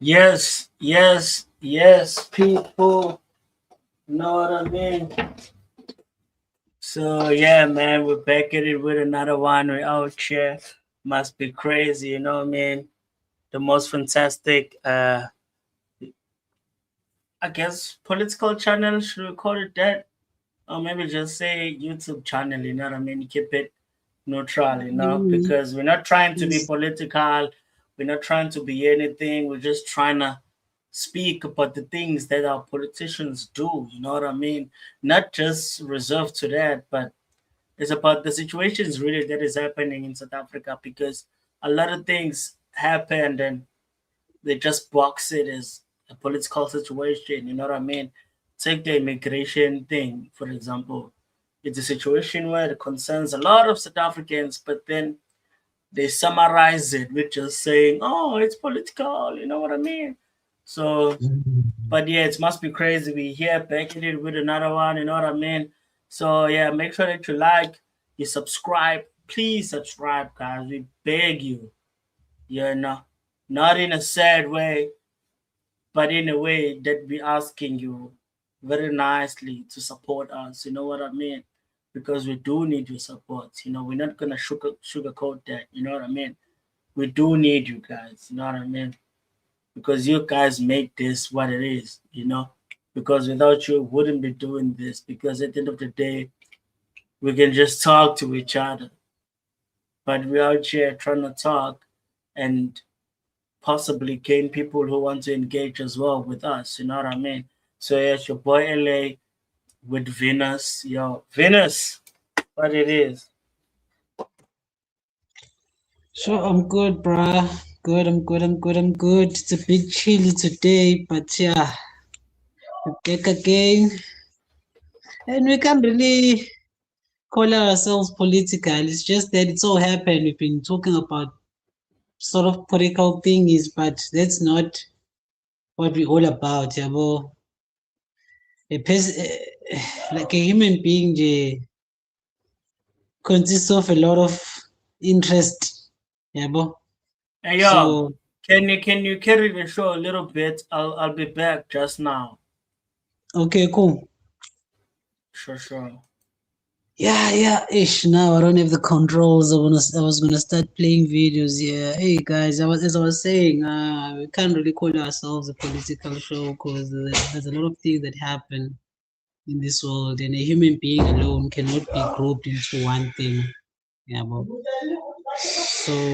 Yes, yes, yes, people. Know what I mean? So yeah, man, we're back at it with another one. We're out here. Must be crazy, you know what I mean? The most fantastic I guess political channel, should we call it that? Or maybe just say YouTube channel, you know what I mean? Keep it neutral, Mm, because we're not trying to be yes. political, we're not trying to be anything, we're just trying to speak about the things that our politicians do, you know what I mean? Not just reserved to that, but it's about the situations really that is happening in South Africa, because a lot of things happened and they just box it as a political situation, you know what I mean? Take the immigration thing, for example. It's a situation where it concerns a lot of South Africans, but then they summarize it with just saying, oh, it's political, you know what I mean? So, Mm. but yeah, it must be crazy. We here back at it with another one, you know what I mean? So, yeah, make sure that you like, you subscribe. Please subscribe, guys. We beg you, you know, not in a sad way, but in a way that we asking you very nicely to support us. You know what I mean? Because we do need your support. We're not gonna sugarcoat that. You know what I mean? We do need you guys. You know what I mean? Because you guys make this what it is. Because without you, we wouldn't be doing this. Because at the end of the day, we can just talk to each other, but we're out here trying to talk and possibly gain people who want to engage as well with us. You know what I mean? So yes, your boy LA with Venus. Yo, Venus, what it is. So I'm good, bruh. Good, I'm good, I'm good, I'm good. It's a bit chilly today, but yeah, we're back again. And we can't really call ourselves political. It's just that it so happened we've been talking about sort of political things, but that's not what we're all about, yeah, bro. Like a human being, consists of a lot of interest, yeah, bro. Hey yo, So can you carry the show a little bit? I'll be back just now. okay, cool. Sure, sure. Yeah, yeah. Ish. Now I don't have the controls. I was gonna start playing videos. Yeah. Hey guys, as I was saying, we can't really call ourselves a political show because there's a lot of things that happen in this world, and a human being alone cannot be grouped into one thing. Yeah, but so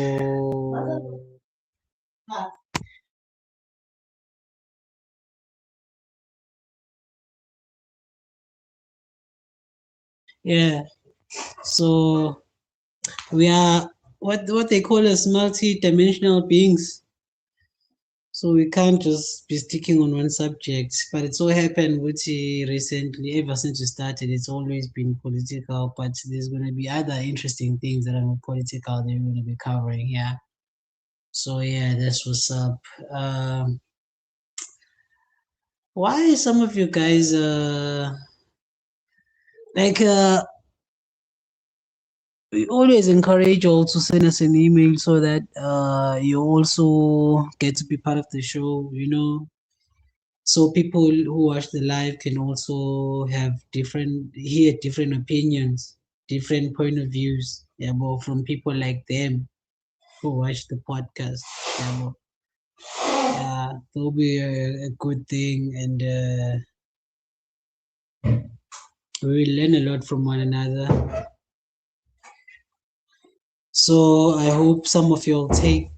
yeah. So we are what they call as multi-dimensional beings. So we can't just be sticking on one subject. But it so happened with recently, ever since we started, it's always been political. But there's going to be other interesting things that are not political that we're going to be covering here. So yeah, that's what's up. Why some of you guys like we always encourage you all to send us an email so that you also get to be part of the show. So people who watch the live can also have hear different opinions, different point of views, yeah, but from people like them who watch the podcast. Yeah, but, that'll be a good thing, and we will learn a lot from one another. So I hope some of you will take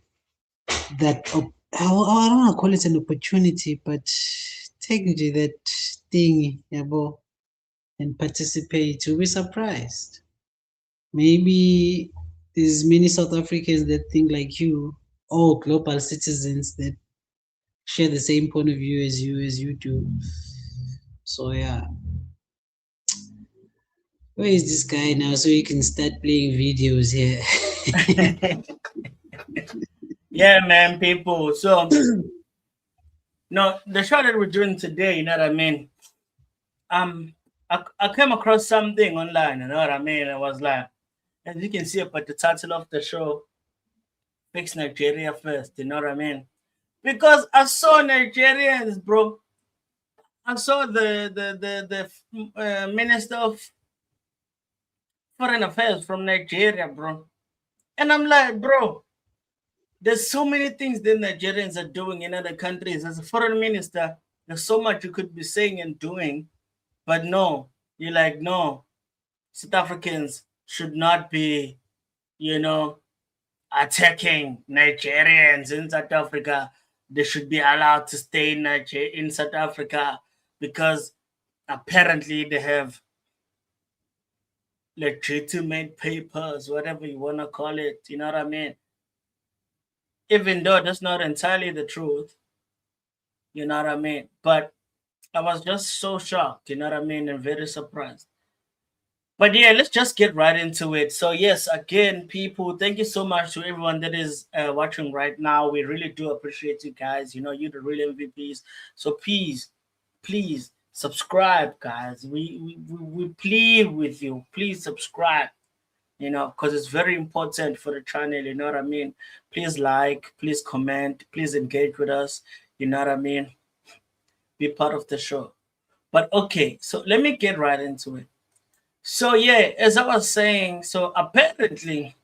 I don't want to call it an opportunity, but take that thing, yeah, but, and participate. You'll be surprised. Maybe there's many South Africans that think like you, or global citizens that share the same point of view as you do. So yeah, where is this guy now? So you can start playing videos here. Yeah, man, people. So no, the show that we're doing today, you know what I mean? I came across something online, you know what I mean? I was like, as you can see about the title of the show, Fix Nigeria First, you know what I mean? because I saw Nigerians, bro. I saw the minister of foreign affairs from Nigeria, bro, and I'm like, bro, there's so many things that Nigerians are doing in other countries. As a foreign minister, there's so much you could be saying and doing, but no, you're like, no, South Africans should not be, you know, attacking Nigerians in South Africa. They should be allowed to stay in South Africa because apparently they have legitimate papers, whatever you want to call it. You know what I mean? Even though that's not entirely the truth, you know what I mean? But I was just so shocked, you know what I mean, and very surprised. But yeah, let's just get right into it. So yes, again, people, thank you so much to everyone that is watching right now. We really do appreciate you guys. You know, you're the real MVPs. So please subscribe, guys. We plead with you. Please subscribe. You know, because it's very important for the channel. You know what I mean? Please like, please comment, please engage with us. You know what I mean? Be part of the show. But okay, so let me get right into it. So yeah, as I was saying, so apparently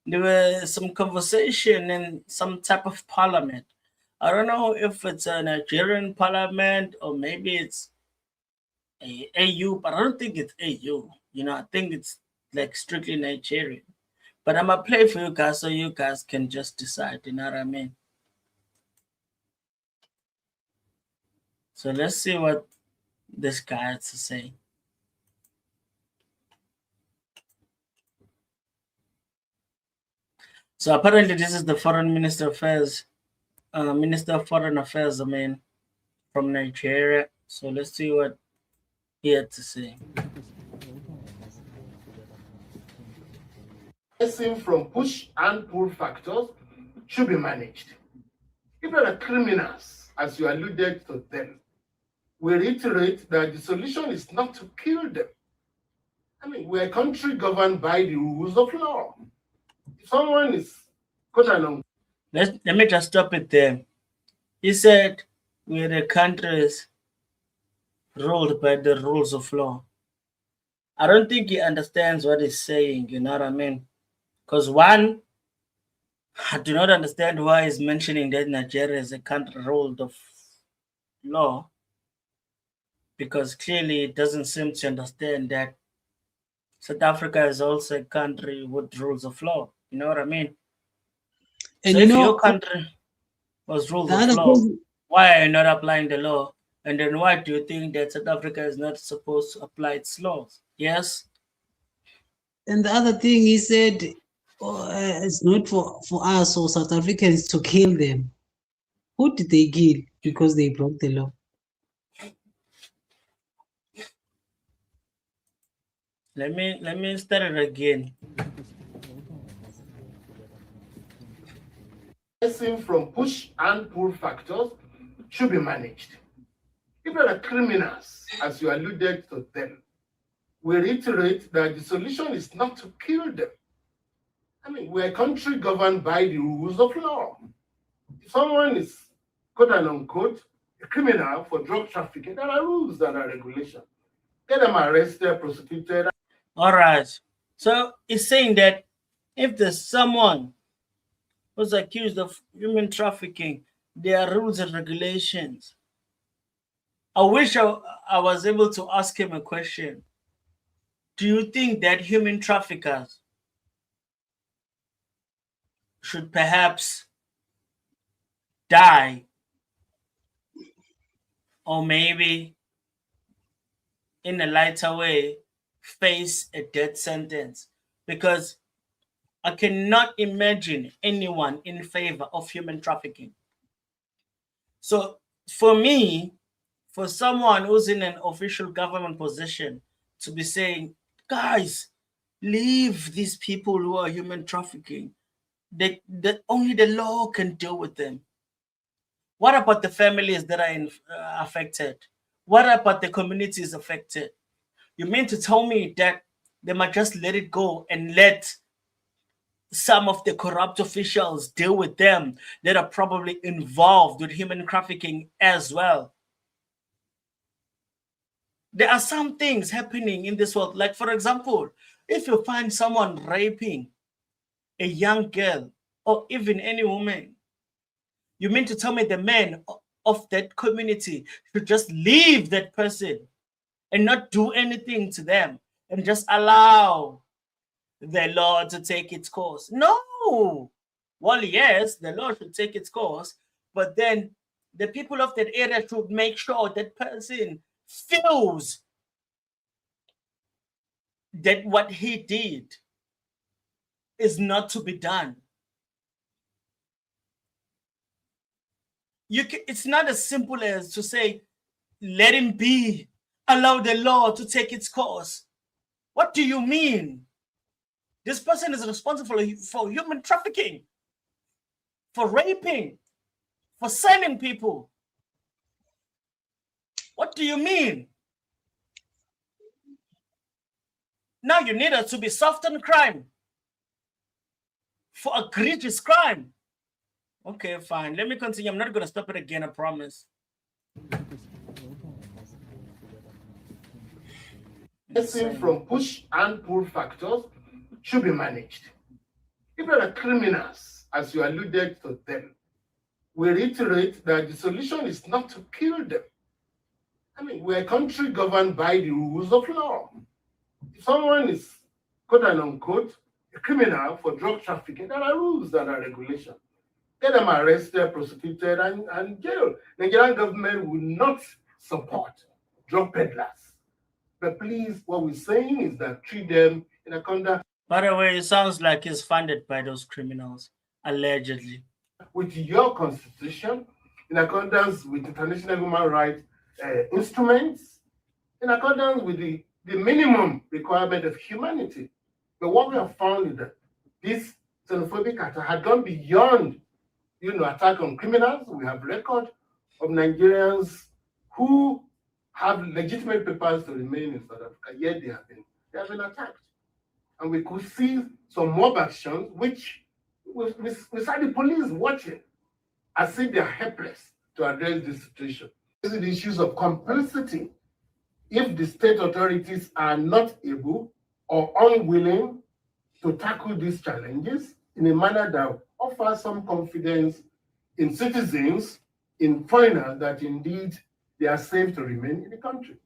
there was some conversation in some type of parliament. I don't know if it's a Nigerian parliament or maybe it's a AU, but I don't think it's AU. You know, I think it's like strictly Nigerian. But I'm gonna play for you guys so you guys can just decide. You know what I mean? So let's see what this guy has to say. So apparently, this is the foreign minister affairs, minister of foreign affairs. I mean, from Nigeria. So let's see what he had to say. From push and pull factors should be managed. If there are criminals, as you alluded to them, we reiterate that the solution is not to kill them. I mean, we're a country governed by the rules of law. If someone is let me just stop it there. He said we're a country ruled by the rules of law. I don't think he understands what he's saying, you know what I mean? Because one, I do not understand why he's mentioning that Nigeria is a country ruled of law, because clearly it doesn't seem to understand that South Africa is also a country with rules of law. You know what I mean? And So you if your know, country was rules the of other law, thing, why are you not applying the law? And then why do you think that South Africa is not supposed to apply its laws? Yes? and the other thing he said, it's not for us or South Africans to kill them. Who did they kill because they broke the law? Let me start it again. From push and pull factors should be managed. If there are criminals, as you alluded to them, we reiterate that the solution is not to kill them. I mean, we're a country governed by the rules of law. If someone is, quote and unquote, a criminal for drug trafficking, there are rules and regulations. Get them arrested, prosecuted. All right. So it's saying that if there's someone who's accused of human trafficking, there are rules and regulations. I wish I was able to ask him a question. Do you think that human traffickers should perhaps die, or maybe in a lighter way face a death sentence? Because I cannot imagine anyone in favor of human trafficking. So for me, for someone who's in an official government position to be saying, guys, leave these people who are human trafficking, that only the law can deal with them. What about the families that are affected? What about the communities affected? You mean to tell me that they might just let it go and let some of the corrupt officials deal with them that are probably involved with human trafficking as well. There are some things happening in this world. Like, for example, if you find someone raping a young girl or even any woman, you mean to tell me the men of that community should just leave that person and not do anything to them and just allow the law to take its course? No. Well, yes, the law should take its course, but then the people of that area should make sure that person feels that what he did is not to be done. It's not as simple as to say, let him be, allow the law to take its course. What do you mean? This person is responsible for human trafficking, for raping, for selling people. What do you mean? Now you need us to be soft on crime for egregious crime. Okay, fine. Let me continue. I'm not going to stop it again, I promise. Lesson from push and pull factors should be managed. If there are criminals, as you alluded to them, we reiterate that the solution is not to kill them. I mean, we're a country governed by the rules of law. If someone is, quote and unquote, a criminal for drug trafficking, there are rules, there are regulations. Get them arrested, prosecuted, and jailed. The Nigerian government will not support drug peddlers. But please, what we're saying is that treat them in a conduct. By the way, it sounds like it's funded by those criminals, allegedly. With your constitution, in accordance with international human rights instruments, in accordance with the minimum requirement of humanity. But what we have found is that this xenophobic attack had gone beyond, attack on criminals. We have record of Nigerians who have legitimate papers to remain in South Africa, yet they have been attacked. And we could see some mob actions, which we saw the police watching as if they are helpless to address this situation. These are the issues of complicity. If the state authorities are not able or unwilling to tackle these challenges in a manner that offers some confidence in citizens, in foreigners, that indeed they are safe to remain in the country.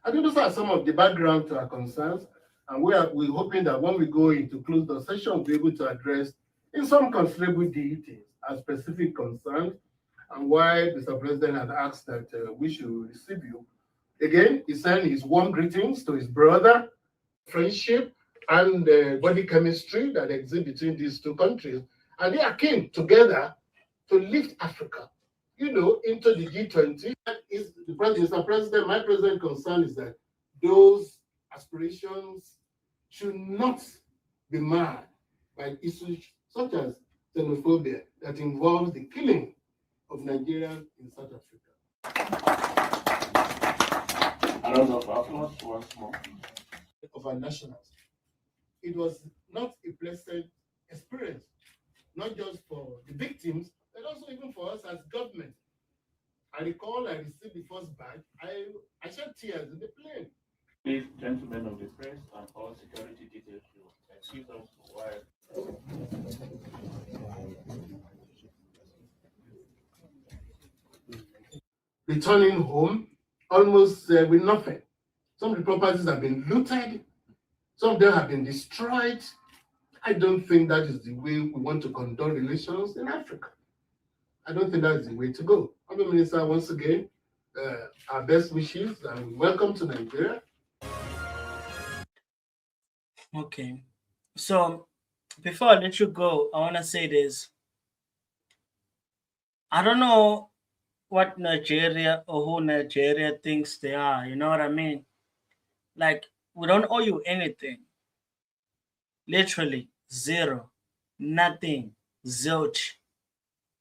I think those are some of the background to our concerns, and we're hoping that when we go into closed session, we'll be able to address in some considerable details our specific concerns and why Mr. President had asked that we should receive you. Again, he sent his warm greetings to his brother, friendship, and body chemistry that exists between these two countries. And they are keen together to lift Africa, into the G20. Mr. President, my present concern is that those aspirations should not be marred by issues such as xenophobia that involves the killing of Nigerians in South Africa. A round of applause once more. Of our nationals. It was not a pleasant experience, not just for the victims, but also even for us as government. I recall I received the first badge. I shed tears in the plane. Please, gentlemen of the press and all security details, excuse us while. Returning home almost with nothing. Some of the properties have been looted. Some of them have been destroyed. I don't think that is the way we want to conduct relations in Africa. I don't think that's the way to go. Honorable Minister, once again, our best wishes and welcome to Nigeria. Okay. So, before I let you go, I want to say this. I don't know what Nigeria or who Nigeria thinks they are. You know what I mean? Like, we don't owe you anything. Literally, zero. Nothing. Zilch.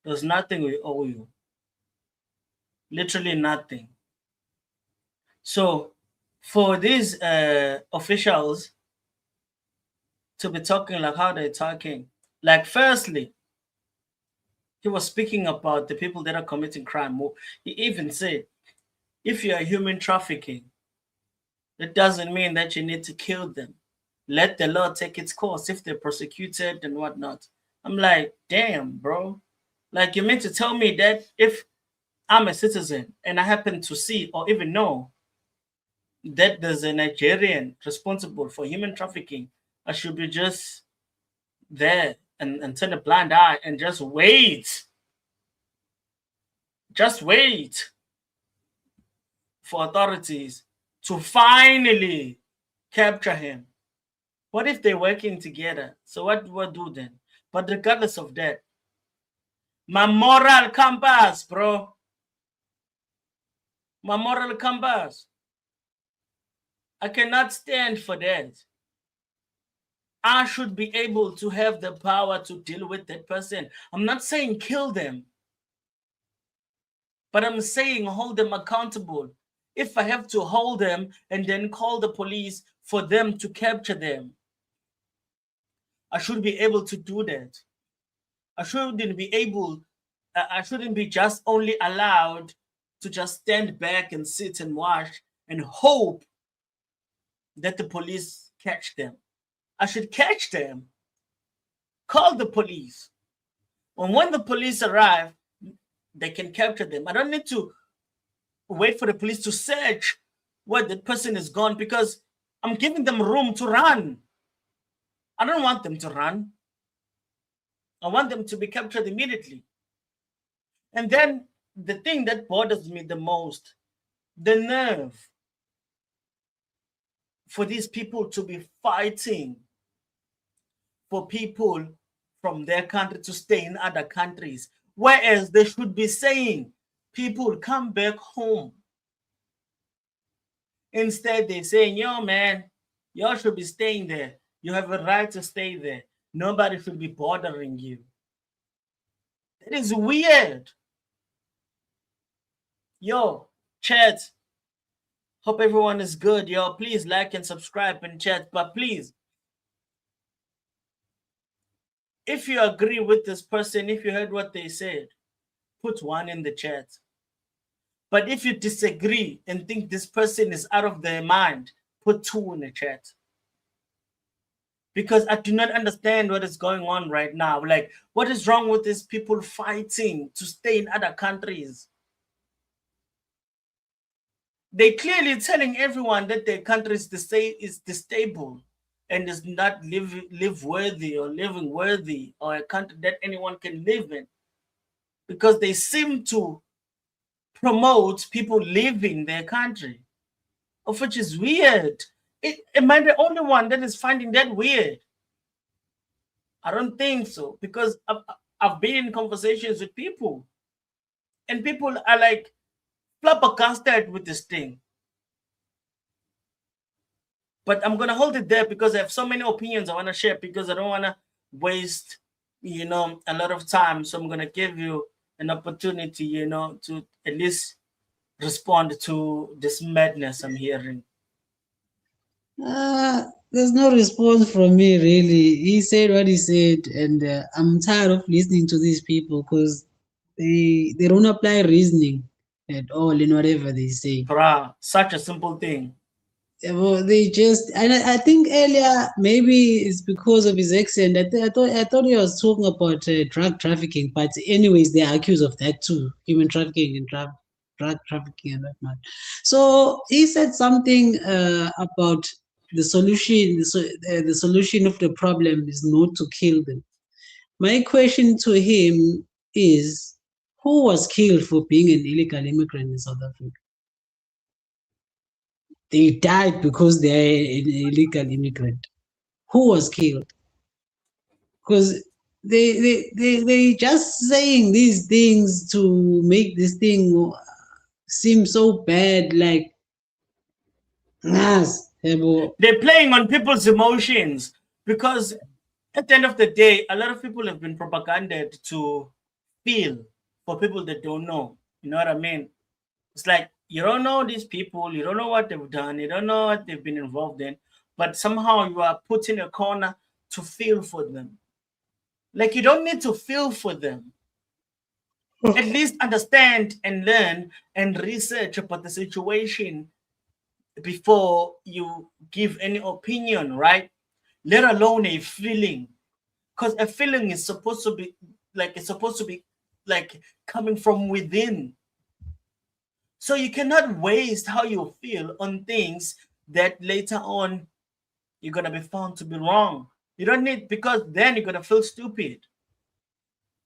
There's nothing we owe you. Literally nothing. So, for these officials to be talking like how they're talking, Like, firstly, he was speaking about the people that are committing crime. He even said, if you are human trafficking, that doesn't mean that you need to kill them. Let the law take its course if they're prosecuted and whatnot. I'm like, damn, bro. Like, you meant to tell me that if I'm a citizen and I happen to see or even know that there's a Nigerian responsible for human trafficking, I should be just there and turn a blind eye and just wait. Just wait for authorities to finally capture him. What if they're working together? So what do I do then? But regardless of that, my moral compass, bro. My moral compass. I cannot stand for that. I should be able to have the power to deal with that person. I'm not saying kill them, but I'm saying hold them accountable. If I have to hold them and then call the police for them to capture them, I should be able to do that. I shouldn't be just only allowed to just stand back and sit and watch and hope that the police catch them. I should catch them, call the police. And when the police arrive, they can capture them. I don't need to wait for the police to search where the person is gone because I'm giving them room to run. I don't want them to run. I want them to be captured immediately. And then the thing that bothers me the most, the nerve for these people to be fighting for people from their country to stay in other countries, whereas they should be saying, people come back home. Instead, they're saying, yo, man, y'all should be staying there. You have a right to stay there. Nobody should be bothering you. That is weird. Yo, chat. Hope everyone is good, yo. Please like and subscribe and chat, but please, if you agree with this person, if you heard what they said, put 1 in the chat. But if you disagree and think this person is out of their mind, put 2 in the chat. Because I do not understand what is going on right now. Like, what is wrong with these people fighting to stay in other countries? They clearly telling everyone that their country is stable and is not live worthy or living worthy, or a country that anyone can live in, because they seem to promote people leaving their country, of which is weird. Am I the only one that is finding that weird? I don't think so, because I've been in conversations with people, and people are like flabbergasted with this thing. But I'm gonna hold it there because I have so many opinions I want to share, because I don't want to waste, a lot of time. So I'm gonna give you an opportunity, to at least respond to this madness I'm hearing. There's no response from me, really. He said what he said, and I'm tired of listening to these people because they don't apply reasoning at all in whatever they say. Bruh, such a simple thing. Well, they just, and I think earlier maybe it's because of his accent. I thought he was talking about drug trafficking, but anyways, they are accused of that too, human trafficking and drug trafficking and whatnot. So he said something about the solution. The solution of the problem is not to kill them. My question to him is, who was killed for being an illegal immigrant in South Africa? They died because they're an illegal immigrant. Who was killed? Because they just saying these things to make this thing seem so bad. Like, they're playing on people's emotions, because at the end of the day, a lot of people have been propagandized to feel for people that don't know. You know what I mean? It's like, you don't know these people, you don't know what they've done, you don't know what they've been involved in, but somehow you are put in a corner to feel for them. Like, you don't need to feel for them. At least understand and learn and research about the situation before you give any opinion, right? Let alone a feeling. Because a feeling is supposed to be like coming from within. So you cannot waste how you feel on things that later on you're gonna be found to be wrong. You don't need, because then you're gonna feel stupid.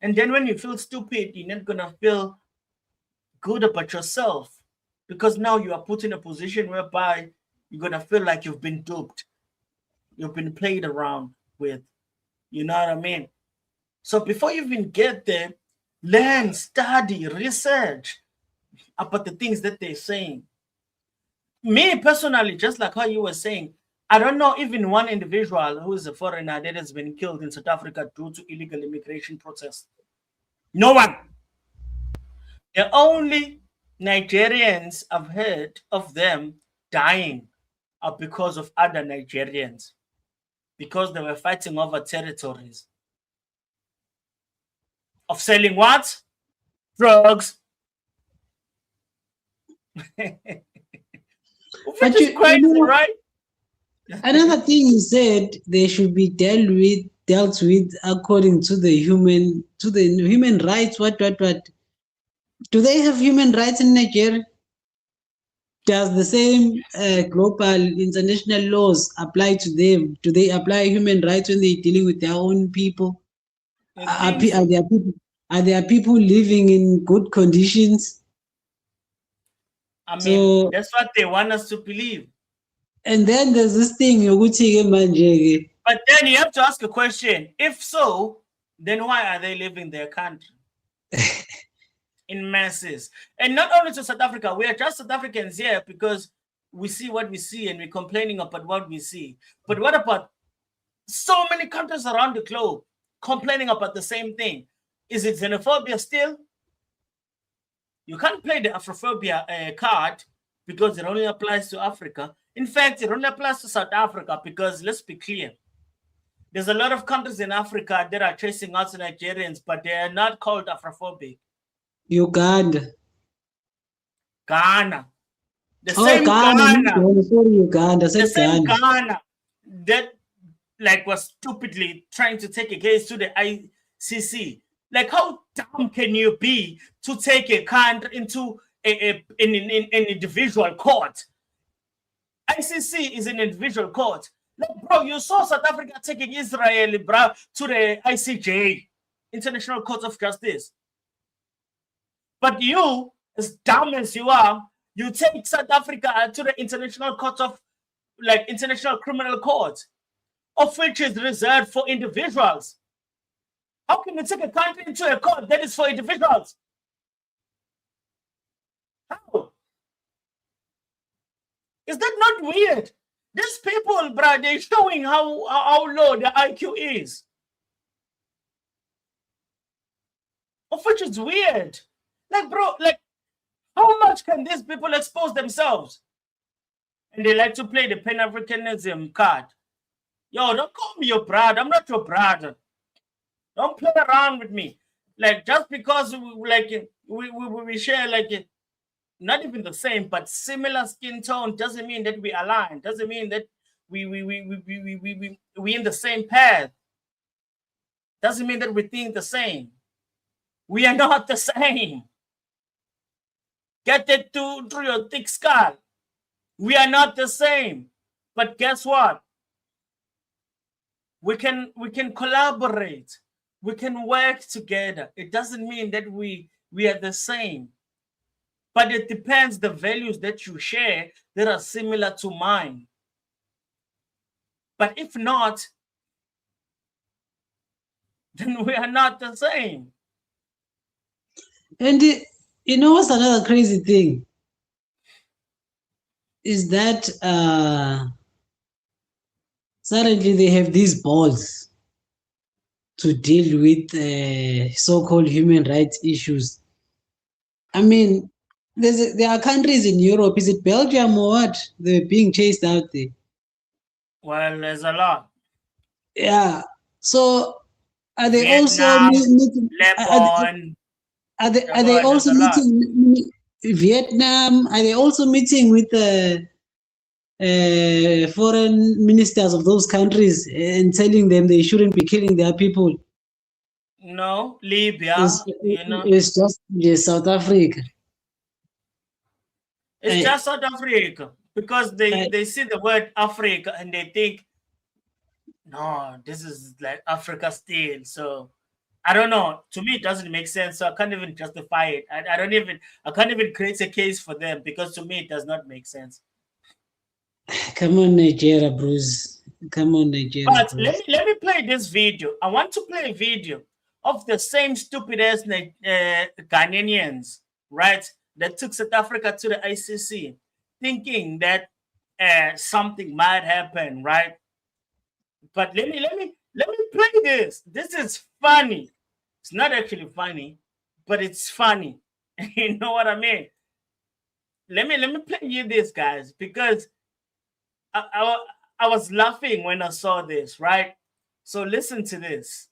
And then when you feel stupid, you're not gonna feel good about yourself, because now you are put in a position whereby you're gonna feel like you've been duped, you've been played around with. You know what I mean? So before you even get there, learn, study, research about the things that they're saying. Me personally, just like how you were saying, I don't know even one individual who is a foreigner that has been killed in South Africa due to illegal immigration protests. No one. The only Nigerians I've heard of them dying are because of other Nigerians, because they were fighting over territories of selling what? Drugs. Which But is crazy, right? another thing you said, they should be dealt with according to the human rights. What? Do they have human rights in Nigeria? Does the same global international laws apply to them? Do they apply human rights when they're dealing with their own people? I Are, think pe- are so. there people are there people living in good conditions? I mean, So, that's what they want us to believe. and then there's this thing yokuthi-ke manje-ke, But then you have to ask a question. If so, then why are they leaving their country in masses? And not only to South Africa, we are just South Africans here because we see what we see and we're complaining about what we see. But what about so many countries around the globe complaining about the same thing? Is it xenophobia still? You can't play the Afrophobia card because it only applies to Africa. In fact, it only applies to South Africa because, let's be clear, there's a lot of countries in Africa that are chasing us Nigerians, but they are not called Afrophobic. Uganda. Ghana, the Oh, same Ghana, not Ghana, Ghana, sorry, Uganda, I the said same Ghana. Ghana that like was stupidly trying to take a case to the ICC. Like, how dumb can you be to take a country into an individual court? ICC is an individual court. Like, bro, you saw South Africa taking Israel, bro, to the ICJ, International Court of Justice. But you, as dumb as you are, you take South Africa to the International Court of, like, International Criminal Court, of which is reserved for individuals. How can you take a country into a court that is for individuals? How? Is that not weird? These people, bro, they're showing how low their IQ is. Of which is weird. Like, bro, like, how much can these people expose themselves? And they like to play the Pan-Africanism card. Yo, don't call me your brother. I'm not your brother. Don't play around with me. Like, just because we share like not even the same, but similar skin tone doesn't mean that we align. Doesn't mean that we in the same path. Doesn't mean that we think the same. We are not the same. Get it through your thick skull. We are not the same. But guess what? We can collaborate. We can work together. It doesn't mean that we are the same. But it depends the values that you share that are similar to mine. But if not, then we are not the same. And you know what's another crazy thing? Is that suddenly they have these balls to deal with so-called human rights issues. I mean, there are countries in Europe. Is it Belgium or what? They're being chased out there. Well, there's a lot. Yeah. So Are they also Vietnam, meeting? Lebanon. Are Go they ahead, there's also a lot. meeting Vietnam? Are they also meeting with the foreign ministers of those countries and telling them they shouldn't be killing their people? No, Libya, you know. It's just South Africa. It's I, just South Africa because I, they see the word Africa and they think, no, this is like Africa still. So I don't know. To me, it doesn't make sense. So I can't even justify it. I can't even create a case for them because to me, it does not make sense. Come on, Nigeria, Bruce. Come on, Nigeria, But Bruce. let me play this video. I want to play a video of the same stupid ass Ghanaians, right? That took South Africa to the ICC, thinking that something might happen, right? But let me play this. This is funny. It's not actually funny, but it's funny. You know what I mean? Let me play you this, guys, because I was laughing when I saw this, right? So listen to this.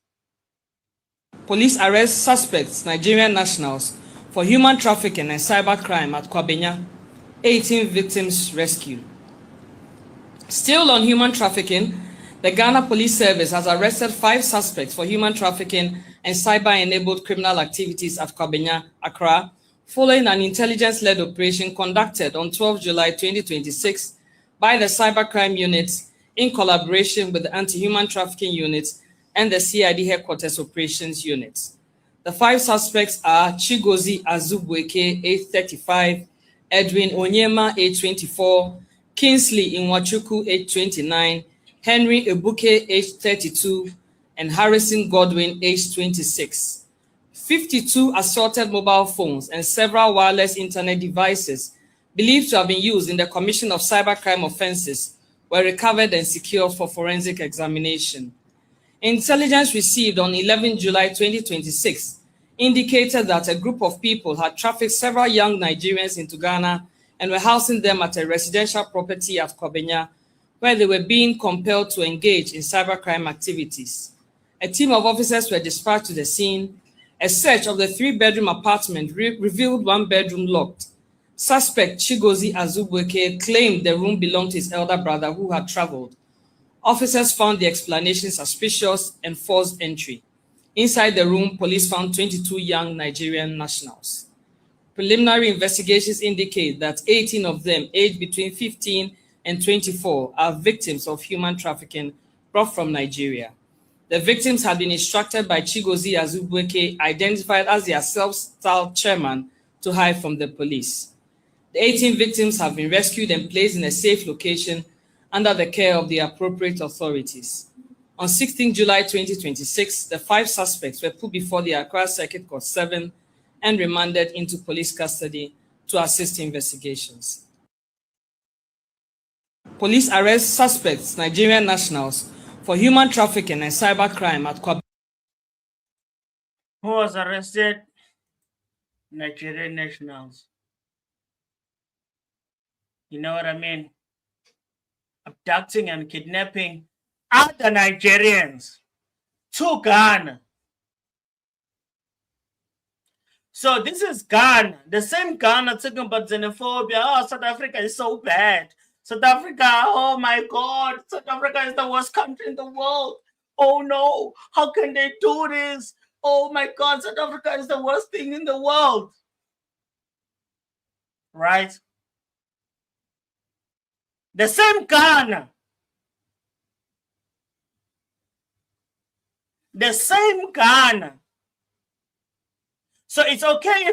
Police arrest suspects, Nigerian nationals, for human trafficking and cybercrime at Kwabenya. 18 victims rescued. Still on human trafficking, the Ghana Police Service has arrested 5 suspects for human trafficking and cyber-enabled criminal activities at Kwabenya, Accra, following an intelligence-led operation conducted on 12 July 2026 by the Cybercrime Units in collaboration with the Anti-Human Trafficking Units and the CID Headquarters Operations Unit. The 5 suspects are Chigozie Azubweke, age 35, Edwin Onyema, age 24, Kingsley Inwachuku, age 29, Henry Ebuke, age 32, and Harrison Godwin, age 26. 52 assaulted mobile phones and several wireless internet devices believed to have been used in the commission of cybercrime offenses were recovered and secured for forensic examination. Intelligence received on 11 July 2026 indicated that a group of people had trafficked several young Nigerians into Ghana and were housing them at a residential property at Kwabenya, where they were being compelled to engage in cybercrime activities. A team of officers were dispatched to the scene. A search of the 3-bedroom apartment revealed 1 bedroom locked. Suspect Chigozie Azubweke claimed the room belonged to his elder brother who had traveled. Officers found the explanation suspicious and forced entry. Inside the room, police found 22 young Nigerian nationals. Preliminary investigations indicate that 18 of them, aged between 15 and 24, are victims of human trafficking brought from Nigeria. The victims had been instructed by Chigozie Azubweke, identified as their self-styled chairman, to hide from the police. The 18 victims have been rescued and placed in a safe location under the care of the appropriate authorities. On 16 July 2026, the 5 suspects were put before the Accra Circuit Court 7 and remanded into police custody to assist investigations. Police arrest suspects, Nigerian nationals, for human trafficking and cybercrime at Kwabenya. Who was arrested? Nigerian nationals. You know what I mean? Abducting and kidnapping other Nigerians to Ghana. So this is Ghana, the same Ghana talking about xenophobia. Oh, South Africa is so bad. South Africa, oh my God, South Africa is the worst country in the world. Oh no, how can they do this? Oh my God, South Africa is the worst thing in the world. Right? The same Ghana. The same Ghana. So it's okay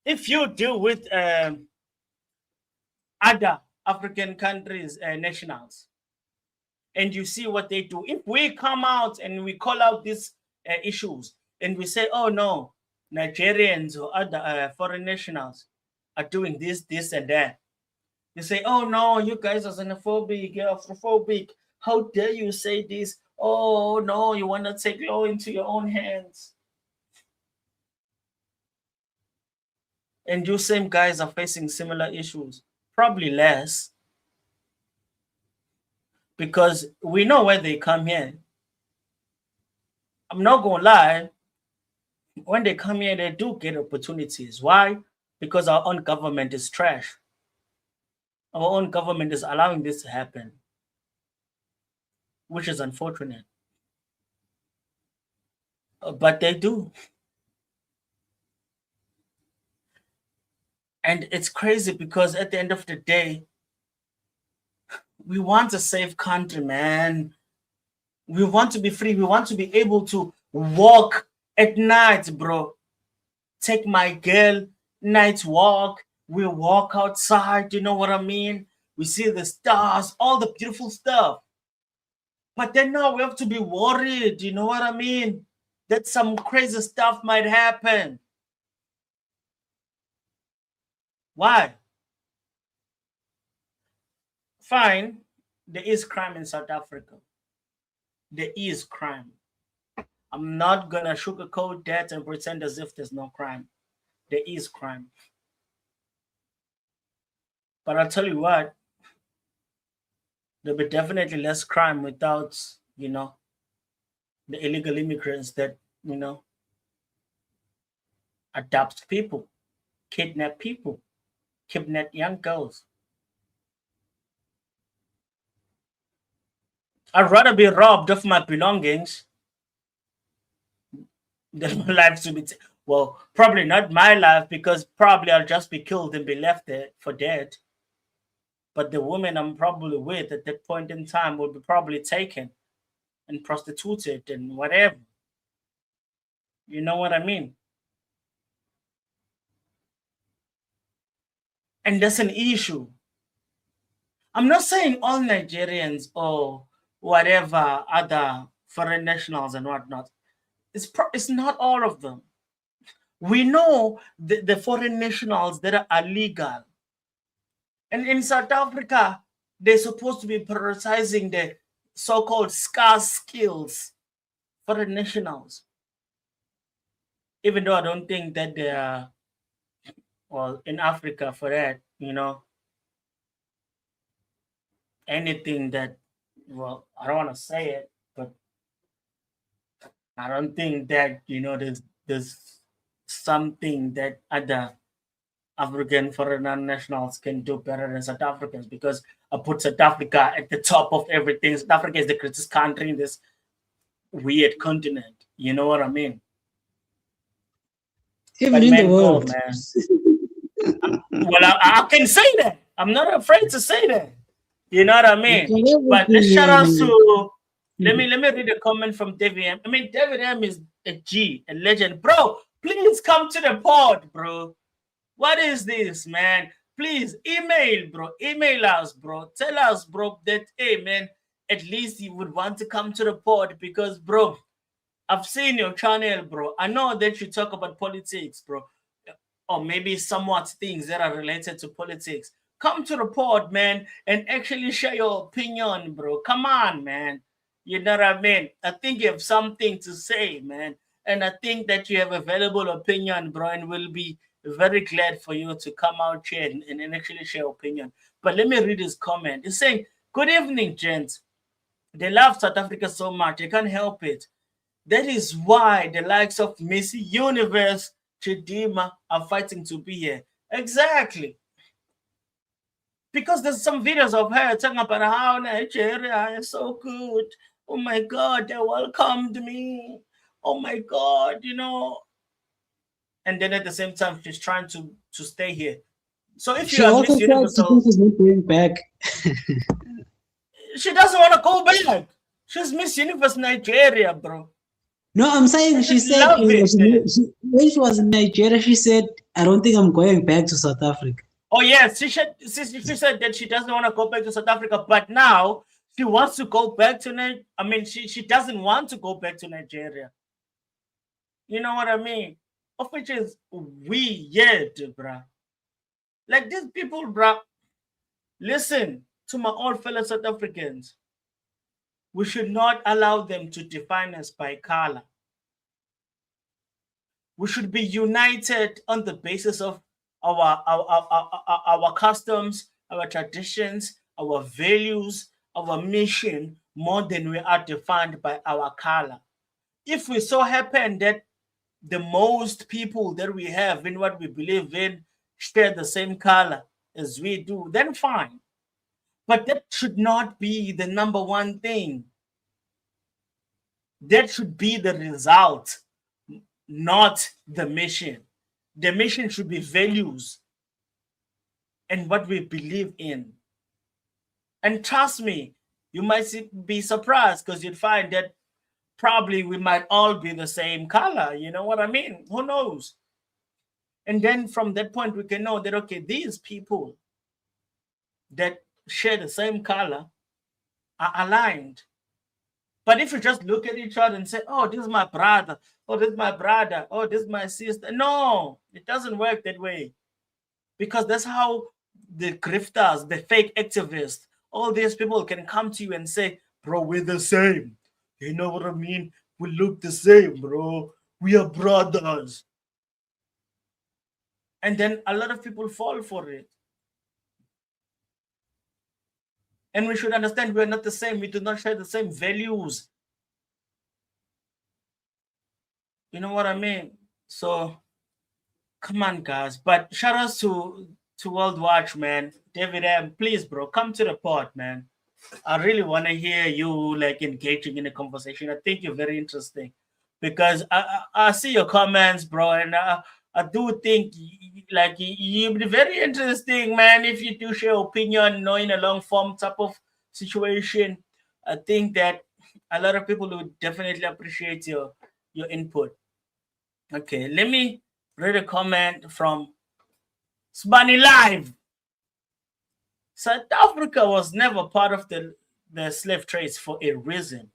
if you deal with other African countries nationals and you see what they do. If we come out and we call out these issues and we say, oh no, Nigerians or other foreign nationals are doing this, this and that. You say, oh no, you guys are xenophobic, you're Afrophobic. How dare you say this? Oh no, you want to take law into your own hands. And you same guys are facing similar issues, probably less, because we know why they come here. I'm not gonna lie, when they come here, they do get opportunities. Why? Because our own government is trash. Our own government is allowing this to happen, which is unfortunate. But they do. And it's crazy because at the end of the day, we want a safe country, man. We want to be free. We want to be able to walk at night, bro. Take my girl, night walk. We walk outside, you know what I mean? We see the stars, all the beautiful stuff. But then now we have to be worried, you know what I mean? That some crazy stuff might happen. Why? Fine, there is crime in South Africa. There is crime. I'm not gonna sugarcoat that and pretend as if there's no crime. There is crime. But I'll tell you what, there'll be definitely less crime without, you know, the illegal immigrants that, you know, adopt people, kidnap people, kidnap young girls. I'd rather be robbed of my belongings than my life to be. Well, probably not my life because probably I'll just be killed and be left there for dead. But the woman I'm probably with at that point in time will be probably taken and prostituted and whatever. You know what I mean? And that's an issue. I'm not saying all Nigerians or whatever other foreign nationals and whatnot. It's not all of them. We know the foreign nationals that are illegal. And in South Africa, they're supposed to be prioritizing the so-called scarce skills foreign nationals. Even though I don't think that they are, well, in Africa for that, you know, anything that, well, I don't want to say it, but I don't think that, you know, there's something that other African foreign nationals can do better than South Africans, because I put South Africa at the top of everything. South Africa is the greatest country in this weird continent. You know what I mean? Even But in the man, go, world. man. Well, I can say that. I'm not afraid to say that. You know what I mean? But let's shout out to. Let me read a comment from David M. I mean, David M is a G, a legend, bro. Please come to the pod, bro. What is this, man? Please email, bro. Email us, bro. Tell us, bro, that hey, man, at least you would want to come to the pod because, bro, I've seen your channel, bro. I know that you talk about politics, bro, or maybe somewhat things that are related to politics. Come to the pod, man, and actually share your opinion, bro. Come on, man. You know what I mean? I think you have something to say, man. And I think that you have a valuable opinion, bro, and we'll be very glad for you to come out here and actually share opinion. But let me read his comment. He's saying, good evening, gents. They love South Africa so much, they can't help it. That is why the likes of Miss Universe, Chidima are fighting to be here. Exactly. Because there's some videos of her talking about how Nigeria is so good. Oh my God, they welcomed me. Oh my God, you know. And then at the same time, she's trying to stay here. So if She you are also Miss said Universal, she's not going back. she doesn't want to go back. She's Miss Universe Nigeria, bro. No, I'm saying she said Love it. when she was in Nigeria, she said, I don't think I'm going back to South Africa. Oh yes, she said that she doesn't want to go back to South Africa, but now she wants to go back to Nigeria. I mean, she doesn't want to go back to Nigeria. You know what I mean? Of which is weird, bruh. Like these people, bruh. Listen to my old fellow South Africans. We should not allow them to define us by color. We should be united on the basis of our customs, our traditions, our values, our mission, more than we are defined by our color. if we so happen that the most people that we have in what we believe in share the same color as we do, then fine. But that should not be the number one thing. That should be the result, not the mission. The mission should be values and what we believe in. And trust me, you might be surprised because you'd find that probably we might all be the same color. You know what I mean? Who knows? And then from that point, we can know that, okay, these people that share the same color are aligned. But if you just look at each other and say, oh, this is my brother, oh, this is my brother, oh, this is my sister. No, it doesn't work that way. Because that's how the grifters, the fake activists, all these people can come to you and say, bro, we're the same. You know what I mean? We look the same, bro. We are brothers. And then a lot of people fall for it. And we should understand we're not the same. We do not share the same values. You know what I mean? So, come on, guys. But shout out to World Watch, man. David M, please, bro, come to the pod, man. I really want to hear you like engaging in the conversation. I think you're very interesting because I see your comments, bro, and I do think like you'd be very interesting, man, if you do share opinion, in a long form type of situation. I think that a lot of people would definitely appreciate your input. Okay, let me read a comment from Spani Live. South Africa was never part of the slave trades for a reason.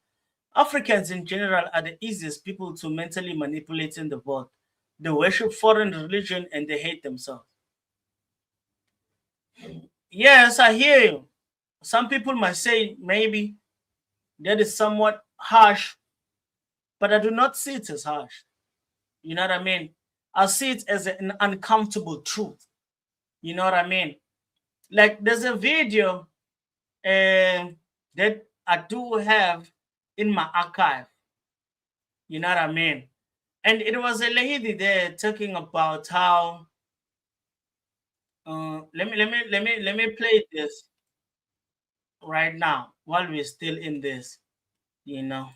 Africans in general are the easiest people to mentally manipulate in the world. They worship foreign religion and they hate themselves. Yes, I hear you. Some people might say maybe that is somewhat harsh, but I do not see it as harsh. You know what I mean? I see it as an uncomfortable truth. You know what I mean? Like there's a video that I do have in my archive. You know what I mean? And it was a lady there talking about how let me play this right now while we're still in this, you know.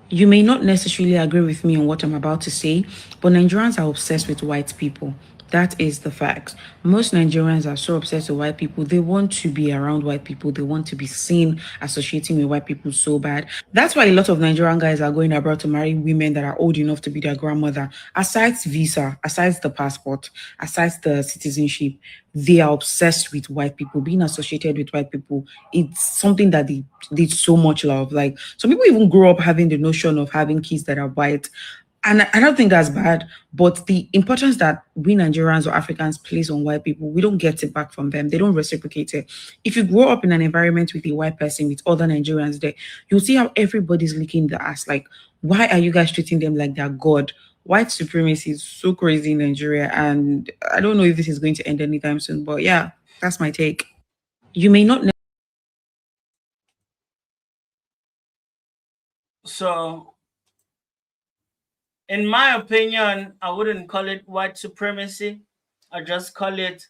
You may not necessarily agree with me on what I'm about to say, but Nigerians are obsessed with white people. That is the fact. Most Nigerians are so obsessed with white people. They want to be around white people. They want to be seen associating with white people so bad. That's why a lot of Nigerian guys are going abroad to marry women that are old enough to be their grandmother. Aside visa, aside the passport, aside the citizenship, they are obsessed with white people, being associated with white people. It's something that they so much love. Like some people even grow up having the notion of having kids that are white. And I don't think that's bad, but the importance that we Nigerians or Africans place on white people, we don't get it back from them. They don't reciprocate it. If you grow up in an environment with a white person, with other Nigerians there, you'll see how everybody's licking the ass. Like, why are you guys treating them like they're God? White supremacy is so crazy in Nigeria, and I don't know if this is going to end anytime soon, but yeah, that's my take. You may not know. So in my opinion, I wouldn't call it white supremacy. I just call it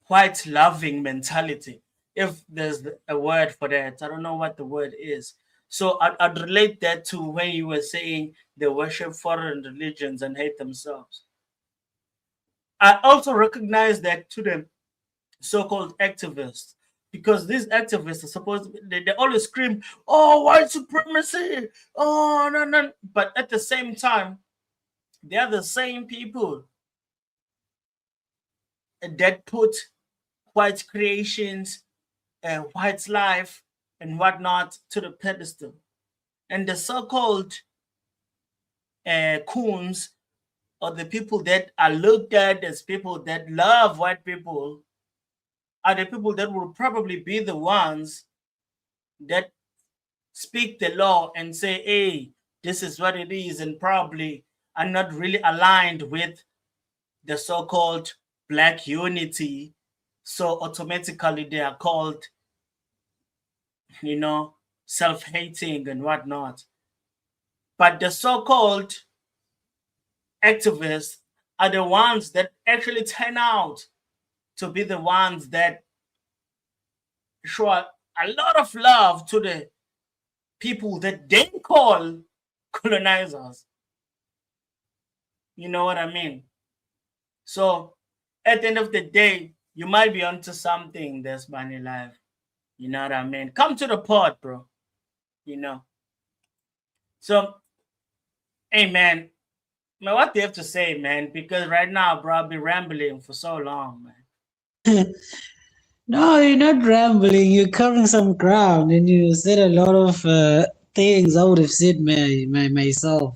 white loving mentality. If there's a word for that, I don't know what the word is. So I'd relate that to when you were saying they worship foreign religions and hate themselves. I also recognize that to the so-called activists, because these activists are supposed to they always scream, oh, white supremacy, oh, no, no. But at the same time, they are the same people that put white creations, white life, and whatnot to the pedestal. And the so-called coons, or the people that are looked at as people that love white people, are the people that will probably be the ones that speak the law and say, hey, this is what it is, and probably are not really aligned with the so-called Black unity. So automatically they are called, self-hating and whatnot. But the so-called activists are the ones that actually turn out to be the ones that show a lot of love to the people that they call colonizers. You know what I mean? So at the end of the day, you might be onto something that's Bunny Live. You know what I mean? Come to the pod, bro. You know. So, hey man, what do you have to say, man? Because right now, bro, I've been rambling for so long, man. No, you're not rambling. You're covering some ground, and you said a lot of things I would have said myself.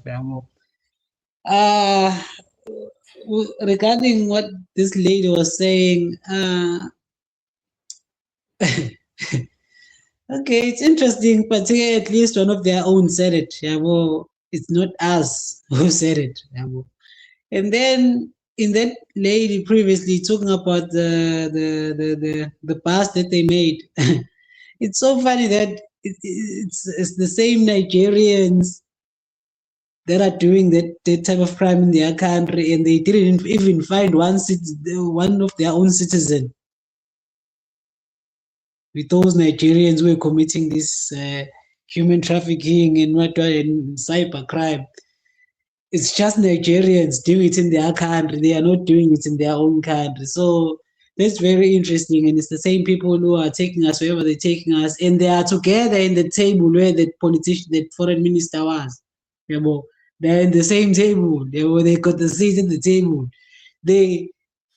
Uh, regarding what this lady was saying, okay, it's interesting, but at least one of their own said it. It's not us who said it. And then in that lady previously talking about the past that they made, it's so funny that it's the same Nigerians that are doing that type of crime in their country, and they didn't even find one of their own citizen with those Nigerians who are committing this human trafficking and and cyber crime. It's just Nigerians doing it in their country. They are not doing it in their own country. So that's very interesting. And it's the same people who are taking us wherever they're taking us. And they are together in the table where that foreign minister was. They're in the same table. They got the seat at the table. They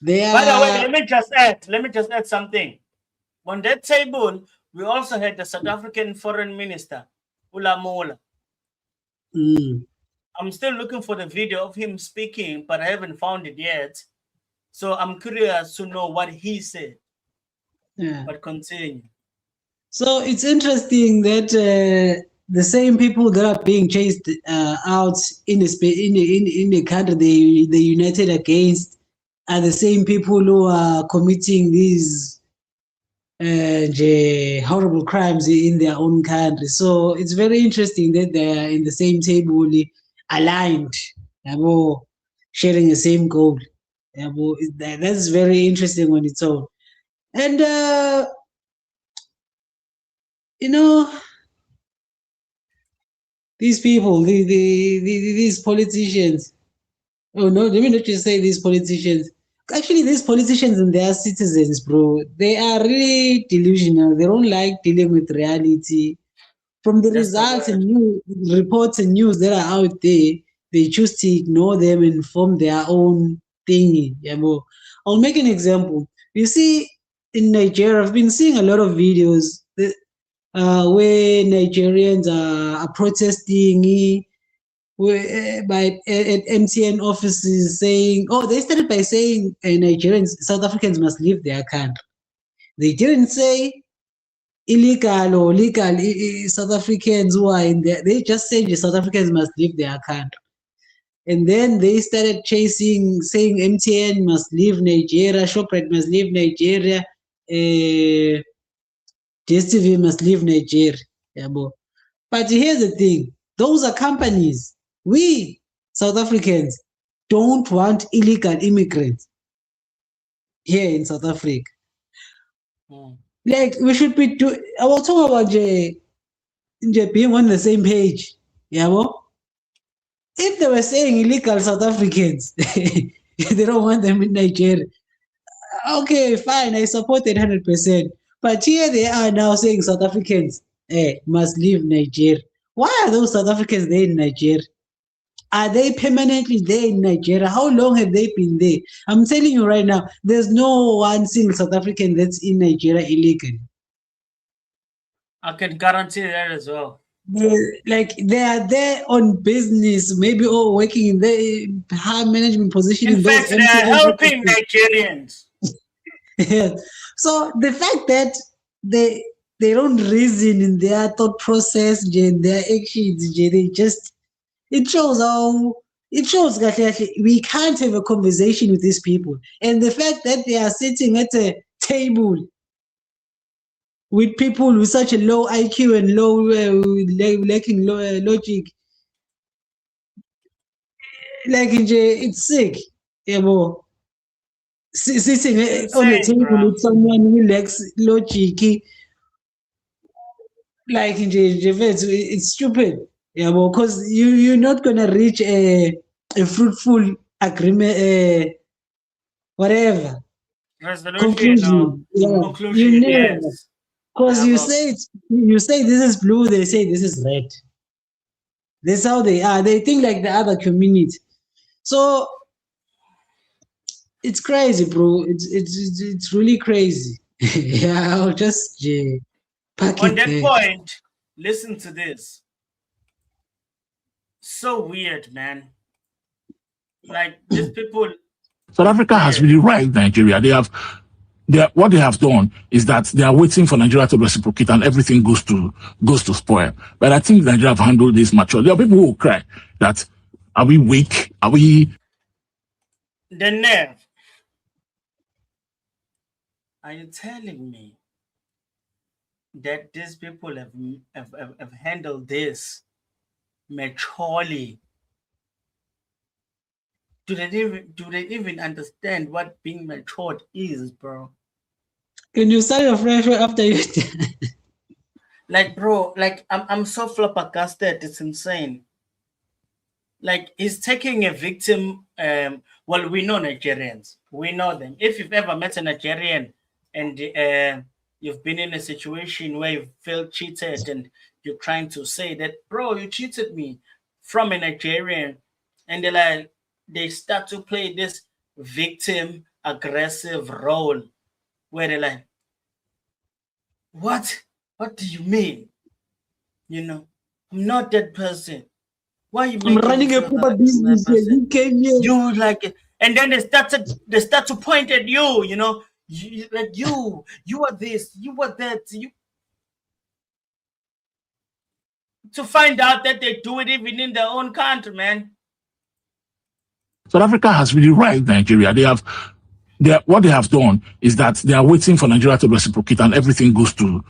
are. By the way, let me just add something. On that table, we also had the South African foreign minister, Ulamola. I'm still looking for the video of him speaking, but I haven't found it yet. So I'm curious to know what he said. Yeah. But continue. So it's interesting that the same people that are being chased out in the country they united against are the same people who are committing these horrible crimes in their own country. So it's very interesting that they are in the same table, aligned, sharing the same goal. That's very interesting on its own. And these people, these politicians. Oh no, let me not just say these politicians. Actually, these politicians and their citizens, bro, they are really delusional. They don't like dealing with reality. From the results and reports and news that are out there, they choose to ignore them and form their own thingy. I'll make an example. You see, in Nigeria, I've been seeing a lot of videos where Nigerians are protesting at MTN offices saying, they started by saying Nigerians, South Africans must leave their country. They didn't say illegal or legal South Africans who are in there. They just said the South Africans must leave their country. And then they started saying MTN must leave Nigeria, Shoprite must leave Nigeria, DSTV must leave Nigeria. But here's the thing, those are companies. We, South Africans, don't want illegal immigrants here in South Africa. Like, we should be I will talk about being on the same page. If they were saying illegal South Africans, they don't want them in Nigeria. Okay, fine, I support it 100%. But here they are now saying South Africans must leave Nigeria. Why are those South Africans there in Nigeria? Are they permanently there in Nigeria? How long have they been there? I'm telling you right now, there's no one single South African that's in Nigeria illegally. I can guarantee that as well. They are there on business, maybe or working in the high management position. In fact, they are helping Nigerians. Yeah. So the fact that they don't reason in their thought process, their actions, they just it shows that we can't have a conversation with these people. And the fact that they are sitting at a table with people with such a low IQ and low lacking logic. Like it's sick. Yeah, bro. Sitting on a Insane, table bro. with someone who lacks logic, like it's stupid. Yeah, because you're not gonna reach a fruitful agreement, whatever Resolution or conclusion. Yeah, you conclusion, never. yes. Because Never. you say this is blue, they say this is red. That's how they are. They think like the other community. So it's crazy, bro. It's really crazy. Yeah, I'll just pack On it that there. point, listen to this. So weird, man. Like these people. South Africa has really right Nigeria. What they have done is that they are waiting for Nigeria to reciprocate and everything goes to spoil. But I think Nigeria have handled this mature. There are people who will cry that are we weak? Are we The nerve. Are you telling me that these people have handled this maturely? Do they even understand what being matured is, bro? Can you start your fresh after you? Like, bro, like I'm so flabbergasted. It's insane. Like he's taking a victim. Well, we know Nigerians. We know them. If you've ever met a Nigerian and you've been in a situation where you feel cheated and you're trying to say that, bro, you cheated me from a Nigerian, and they start to play this victim aggressive role where they're like, what do you mean? You know, I'm not that person. Why are you I'm making running me a feel proper like I'm that business here. person? You came here. You like it, and then they start to point at you. You know, you are this, you are that. You to find out that they do it even in their own country, man. South Africa has really right Nigeria. What they have done is that they are waiting for Nigeria to reciprocate and everything goes to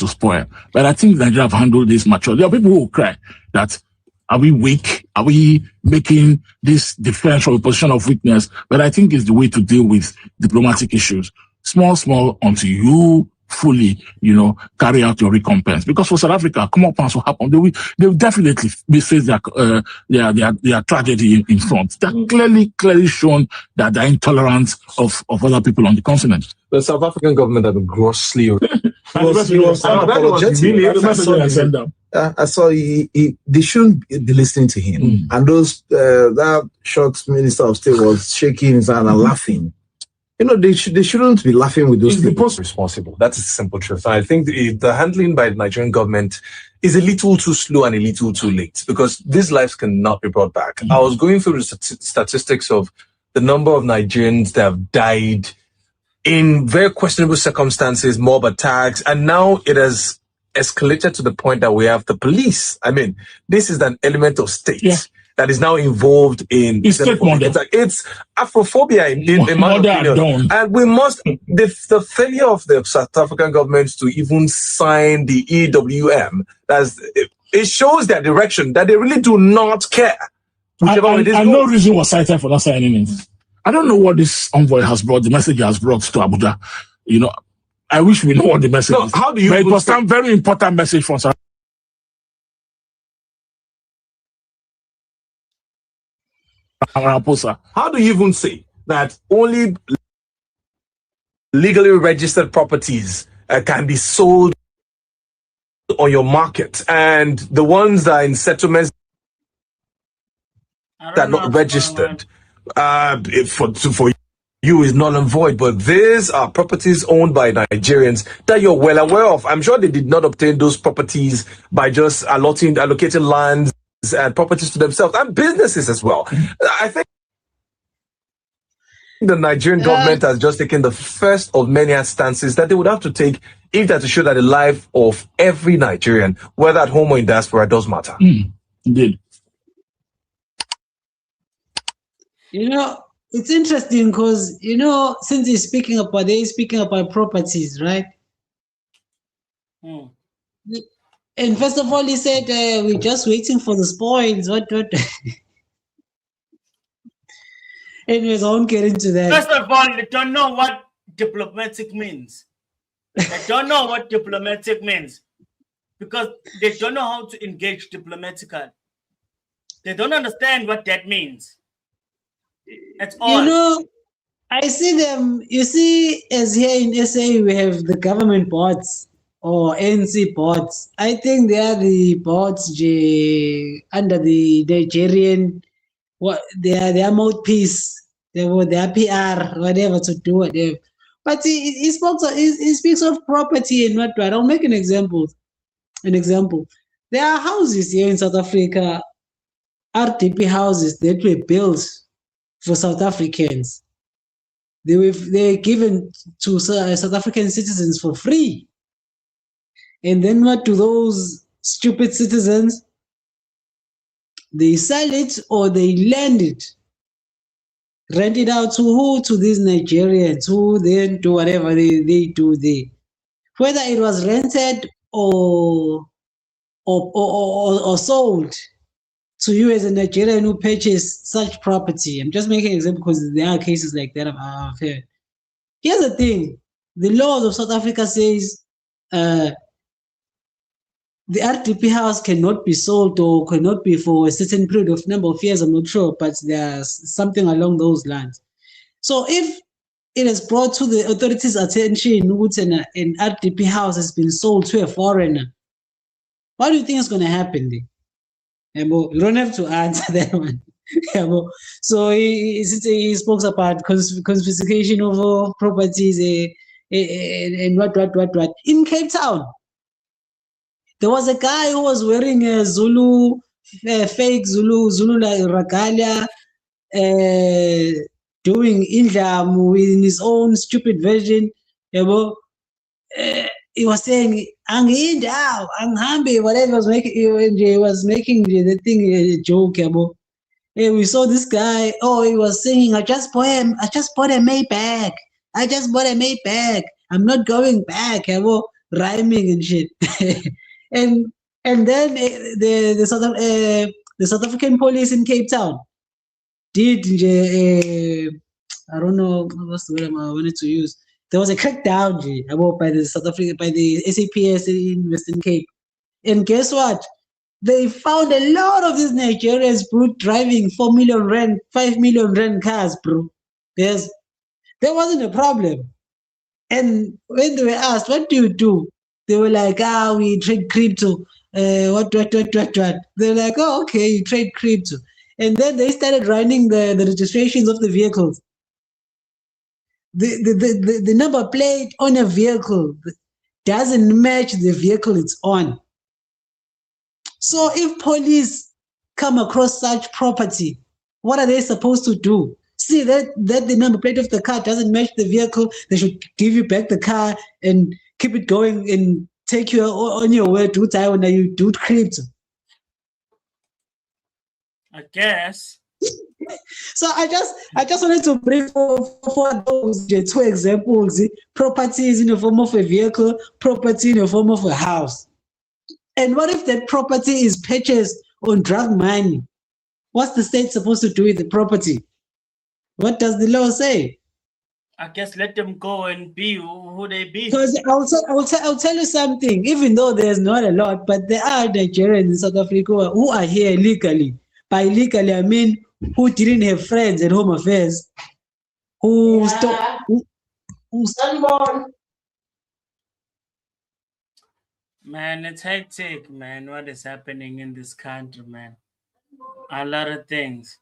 spoil. But I think Nigeria have handled this mature. There are people who will cry that are we weak? Are we making this defense from a position of weakness? But I think it's the way to deal with diplomatic issues. Small until you fully, carry out your recompense. Because for South Africa, come up and what happen, they will definitely face their tragedy in front. They're clearly shown that they're intolerant of other people on the continent. The South African government have been grossly I saw they shouldn't be listening to him. And that short minister of state was shaking his hand and laughing. They shouldn't be laughing with those people. Responsible. That is the simple truth. I think the handling by the Nigerian government is a little too slow and a little too late because these lives cannot be brought back. I was going through the statistics of the number of Nigerians that have died in very questionable circumstances, mob attacks, and now it has escalated to the point that we have the police. I mean, this is an element of state that is now involved in it's Afrophobia in my opinion. And we must the failure of the South African government to even sign the EWM, it shows their direction that they really do not care. No reason was cited for not signing it. I don't know what this envoy has brought, the message has brought to Abuja. I wish we know what the message is. How do you? But it was some very important message from South. How do you even say that only legally registered properties can be sold on your market, and the ones that are in settlements that are not registered for you is null and void? But these are properties owned by Nigerians that you're well aware of. I'm sure they did not obtain those properties by just allocating lands and properties to themselves and businesses as well. I think the Nigerian government has just taken the first of many stances that they would have to take if they're to show that the life of every Nigerian, whether at home or in diaspora, does matter. Indeed. It's interesting because, since they're speaking about properties, right? Hmm. And first of all, he said, we're just waiting for the spoils. What? Anyways, I won't get into that. First of all, they don't know what diplomatic means. They don't know what diplomatic means because they don't know how to engage diplomatically. They don't understand what that means. That's all. You know, I see them, you see, as here in SA, we have the government boards or NC boards. I think they are the boards under the Nigerian, what their mouthpiece, their PR, whatever to do, whatever. But he speaks of property and what. I'll make an example. There are houses here in South Africa, RDP houses that were built for South Africans. They're given to South African citizens for free. And then what do those stupid citizens? They sell it or they lend it, rent it out to who? To these Nigerians who then do whatever they do there. Whether it was rented or sold to you as a Nigerian who purchased such property. I'm just making an example because there are cases like that I've heard. Here's the thing: the laws of South Africa says the RDP house cannot be sold or cannot be for a certain period of number of years. I'm not sure, but there's something along those lines. So if it is brought to the authorities' attention that an RDP house has been sold to a foreigner, what do you think is going to happen there? You don't have to answer that one. So he spoke about confiscation of properties and what. In Cape Town, there was a guy who was wearing a Zulu, fake Zulu regalia, doing Indlam in his own stupid version. He was saying, "Angindao, anghambe," whatever he was making the thing a joke. Hey, we saw this guy. Oh, he was saying, I just bought a Maybach. I just bought a Maybach. I'm not going back." Rhyming and shit. and then the South African police in Cape Town did. I don't know what's the word I wanted to use. There was a crackdown by the SAPS in Western Cape. And guess what? They found a lot of these Nigerians, bro, driving 4 million rand, 5 million rand cars, bro. Yes, there wasn't a problem. And when they were asked, "What do you do?" They were like, "We trade crypto." What? They were like, "Oh, okay, you trade crypto." And then they started running the registrations of the vehicles. The number plate on a vehicle doesn't match the vehicle it's on. So if police come across such property, what are they supposed to do? See that the number plate of the car doesn't match the vehicle, they should give you back the car and keep it going and take you on your way to Taiwan when you do crypto. I guess. So I just wanted to bring for those two examples: properties in the form of a vehicle, property in the form of a house. And what if that property is purchased on drug money? What's the state supposed to do with the property? What does the law say? I guess let them go and be who they be. Because I'll tell you something. Even though there's not a lot, but there are Nigerians in South Africa who are here legally. By legally, I mean who didn't have friends at Home Affairs, who unborn. Man, it's hectic, man. What is happening in this country, man? A lot of things.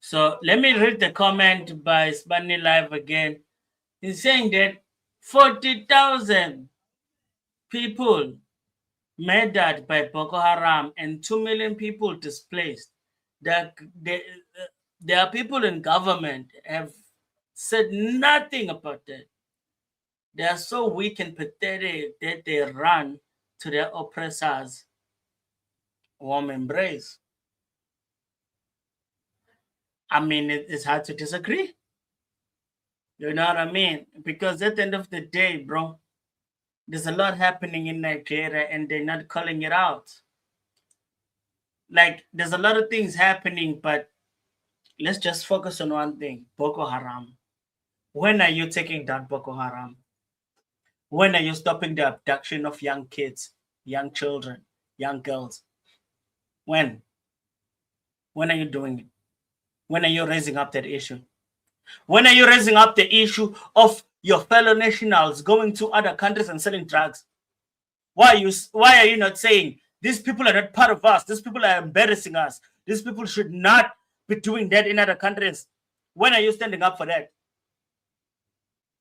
So let me read the comment by Spani Live again. He's saying that 40,000 people murdered by Boko Haram and 2 million people displaced. There are people in government have said nothing about that. They are so weak and pathetic that they run to their oppressors' warm embrace. I mean, it's hard to disagree. You know what I mean? Because at the end of the day, bro, There's a lot happening in Nigeria and they're not calling it out. Like, there's a lot of things happening, but let's just focus on one thing: Boko Haram. When are you taking down Boko Haram? When are you stopping the abduction of young kids, young children, young girls? When? When are you doing it? When are you raising up that issue? When are you raising up the issue of your fellow nationals going to other countries and selling drugs? Why are you not saying these people are not part of us? These people are embarrassing us. These people should not be doing that in other countries. When are you standing up for that?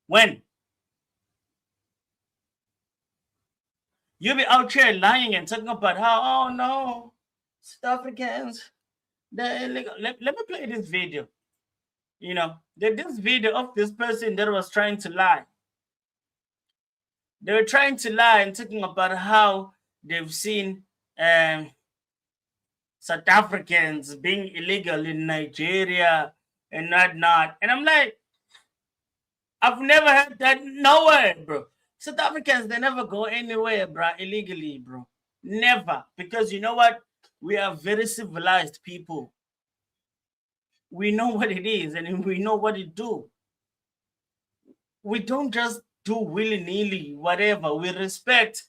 When? You'll be out here lying and talking about how, oh no, South Africans, they're illegal. Let me play this video. You know, this video of this person that was trying to lie. They were trying to lie and talking about how they've seen South Africans being illegal in Nigeria and not. And I'm like, I've never heard that nowhere, bro. South Africans, they never go anywhere, bro, illegally, bro. Never. Because you know what? We are very civilized people. We know what it is and we know what it do. We don't just do willy-nilly, whatever. We respect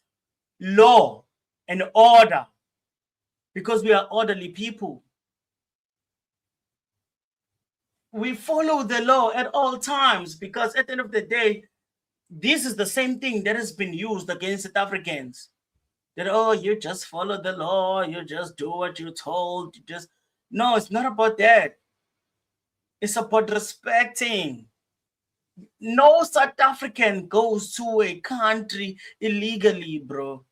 law and order because we are orderly people. We follow the law at all times because at the end of the day, this is the same thing that has been used against South Africans. That, oh, you just follow the law, you just do what you're told. No, it's not about that. It's about respecting. No South African goes to a country illegally, bro.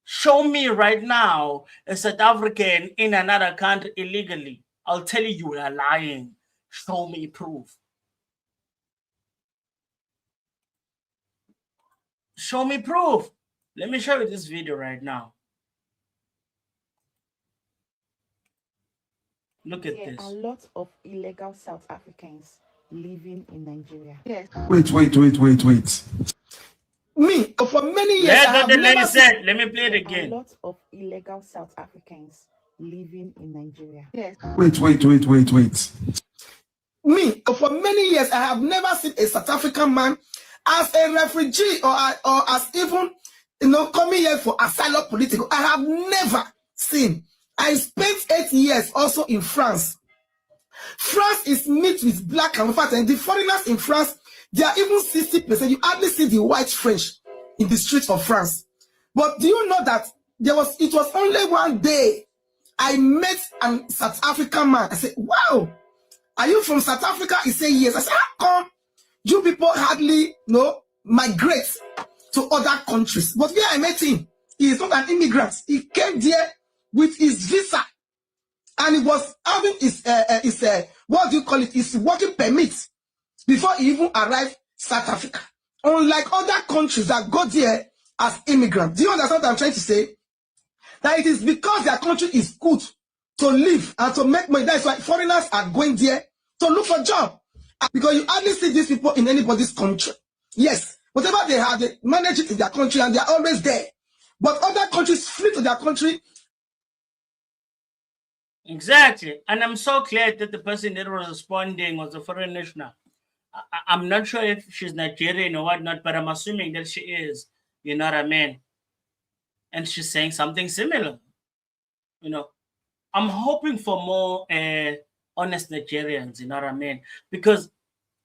Show me right now a South African in another country illegally. I'll tell you are lying. Show me proof. Show me proof. Let me show you this video right now. Look at this. There are lots of illegal South Africans living in Nigeria. Yes. Wait. Me, for many years, Let me play it again. There are lots of illegal South Africans living in Nigeria. Yes. Wait. Me, for many years, I have never seen a South African man as a refugee or as even, coming here for asylum political. I have never seen. I spent 8 years also in France. France is mixed with black and white, and the foreigners in France, they are even 60%. You hardly see the white French in the streets of France. But do you know that it was only one day I met a South African man. I said, wow, are you from South Africa? He said, yes. I said, how come you people hardly migrate to other countries? But where I met him, he is not an immigrant. He came there with his visa, and he was having his what do you call it? His working permit before he even arrived South Africa. Unlike other countries that go there as immigrants. Do you understand what I'm trying to say? That it is because their country is good to live and to make money. That's why foreigners are going there to look for a job. Because you hardly see these people in anybody's country. Yes, whatever they have, they manage it in their country and they're always there. But other countries flee to their country. Exactly. And I'm so glad that the person that was responding was a foreign national. I'm not sure if she's Nigerian or whatnot, but I'm assuming that she is. You know what I mean? And she's saying something similar. I'm hoping for more honest Nigerians, you know what I mean? Because,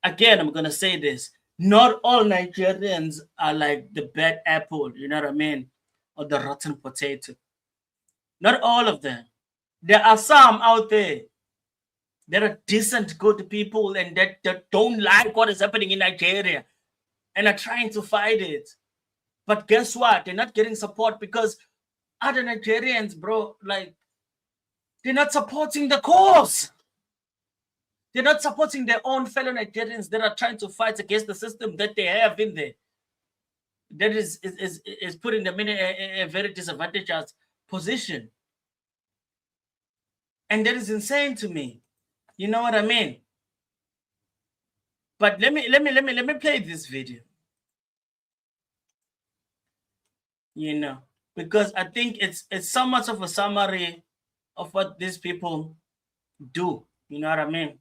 again, I'm going to say this. Not all Nigerians are like the bad apple, you know what I mean? Or the rotten potato. Not all of them. There are some out there that are decent, good people and that don't like what is happening in Nigeria and are trying to fight it. But guess what? They're not getting support because other Nigerians, bro, like, they're not supporting the cause. They're not supporting their own fellow Nigerians that are trying to fight against the system that they have in there. That is putting them in a very disadvantageous position. And that is insane to me. You know what I mean? But let me play this video. you know, because I think it's so much of a summary of what these people do. You know what I mean?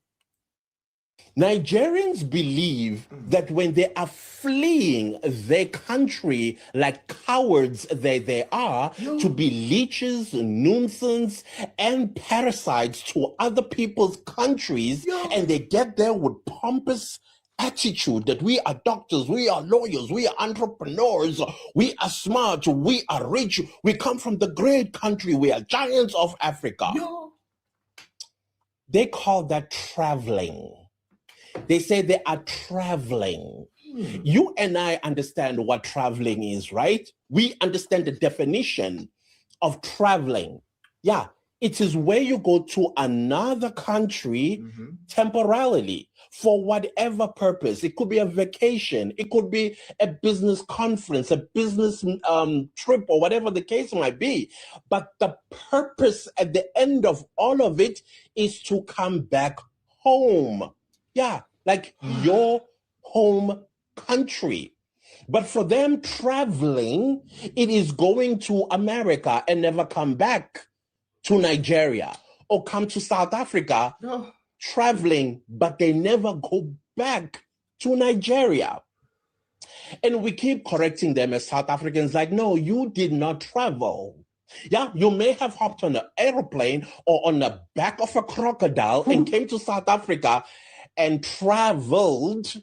Nigerians believe that when they are fleeing their country like cowards they are, to be leeches, nuisance, and parasites to other people's countries, and they get there with pompous attitude that we are doctors, we are lawyers, we are entrepreneurs, we are smart, we are rich, we come from the great country, we are giants of Africa. They call that traveling. They say they are traveling. You and I understand what traveling is, right? We understand the definition of traveling. Yeah, it is where you go to another country temporarily for whatever purpose. It could be a vacation, it could be a business conference, a business trip, or whatever the case might be. But the purpose at the end of all of it is to come back home. Yeah, like your home country. But for them, traveling, it is going to America and never come back to Nigeria, or come to South Africa, traveling, but they never go back to Nigeria. And we keep correcting them as South Africans, like, no, you did not travel. Yeah, you may have hopped on an airplane or on the back of a crocodile and came to South Africa and traveled,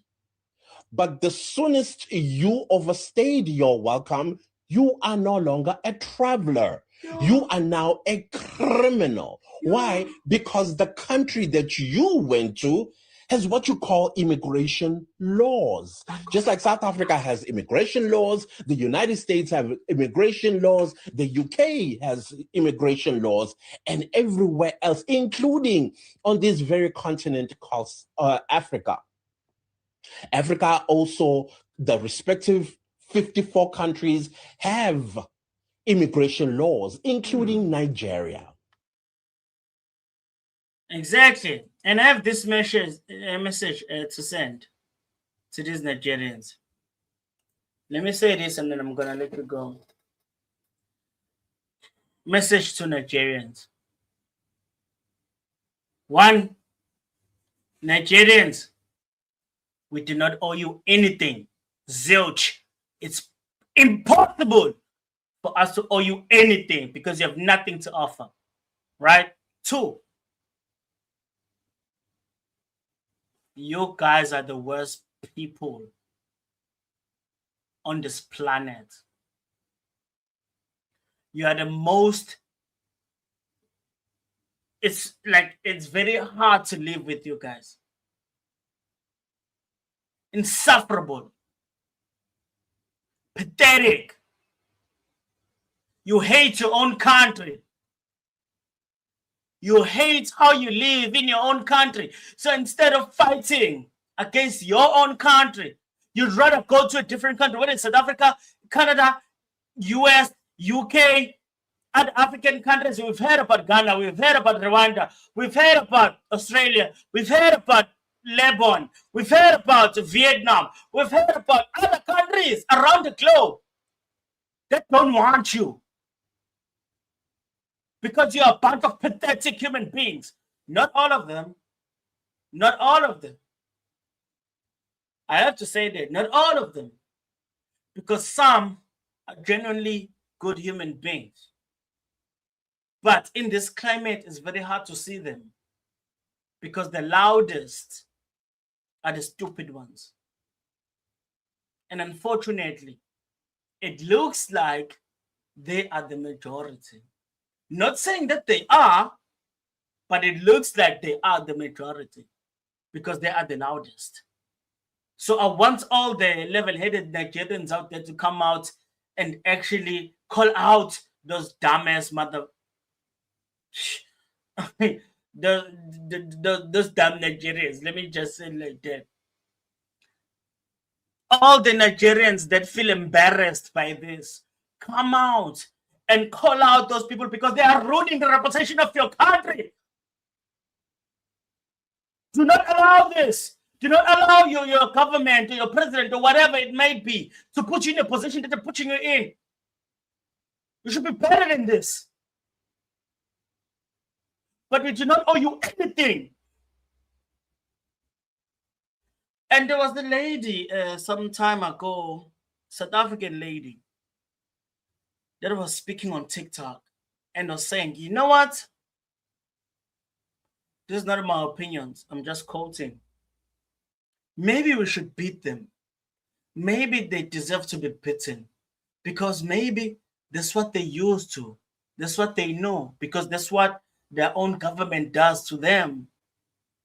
but the soonest you overstayed your welcome, you are no longer a traveler. You are now a criminal. Why? Because the country that you went to has what you call immigration laws. Just like South Africa has immigration laws, the United States have immigration laws, the UK has immigration laws, and everywhere else, including on this very continent called Africa. Africa also, the respective 54 countries have immigration laws, including Nigeria. Exactly. And I have this message to send to these Nigerians. Let me say this and then I'm going to let you go. Message to Nigerians. One, Nigerians, we do not owe you anything. Zilch. It's impossible for us to owe you anything because you have nothing to offer. Right? Two, you guys are the worst people on this planet. You are the most, it's very hard to live with you guys. Insufferable. Pathetic. You hate your own country. You hate how you live in your own country. So instead of fighting against your own country, you'd rather go to a different country, whether it's South Africa, Canada, US, UK, other African countries. We've heard about Ghana, we've heard about Rwanda, we've heard about Australia, we've heard about Lebanon, we've heard about Vietnam, we've heard about other countries around the globe that don't want you. Because you're a bunch of pathetic human beings. Not all of them. Not all of them. I have to say that. Not all of them. Because some are genuinely good human beings. But in this climate, it's very hard to see them. Because the loudest are the stupid ones. And unfortunately, it looks like they are the majority. Not saying that they are, but it looks like they are the majority because they are the loudest. So I want all the level-headed Nigerians out there to come out and actually call out those dumbass those dumb Nigerians. Let me just say like that. All the Nigerians that feel embarrassed by this, come out and call out those people because they are ruining the reputation of your country. Do not allow this. Do not allow your government or your president or whatever it may be to put you in a position that they're putting you in. You should be better than this. But we do not owe you anything. And there was the lady some time ago, South African lady, that was speaking on TikTok and was saying, you know what? This is not my opinions. I'm just quoting. Maybe we should beat them. Maybe they deserve to be beaten because maybe that's what they used to. That's what they know because that's what their own government does to them.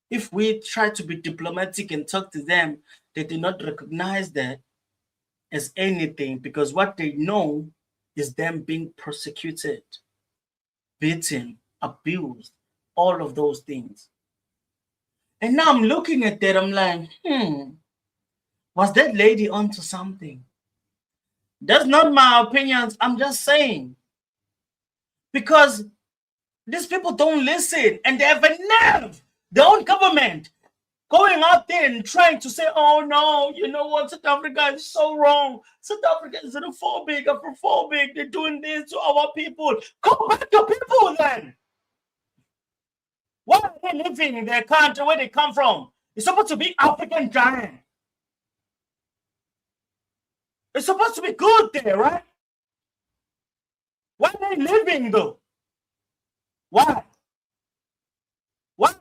If we try to be diplomatic and talk to them, they do not recognize that as anything because what they know is them being persecuted, beaten, abused, all of those things. And now I'm looking at that, I'm like, was that lady onto something? That's not my opinions, I'm just saying. Because these people don't listen and they have a nerve, their own government, going out there and trying to say, oh no, you know what, South Africa is so wrong. South Africa is xenophobic, Afrophobic, they're doing this to our people. Go back to people then. Why are they living in their country where they come from? It's supposed to be African giant. It's supposed to be good there, right? Why are they living though? Why? Why?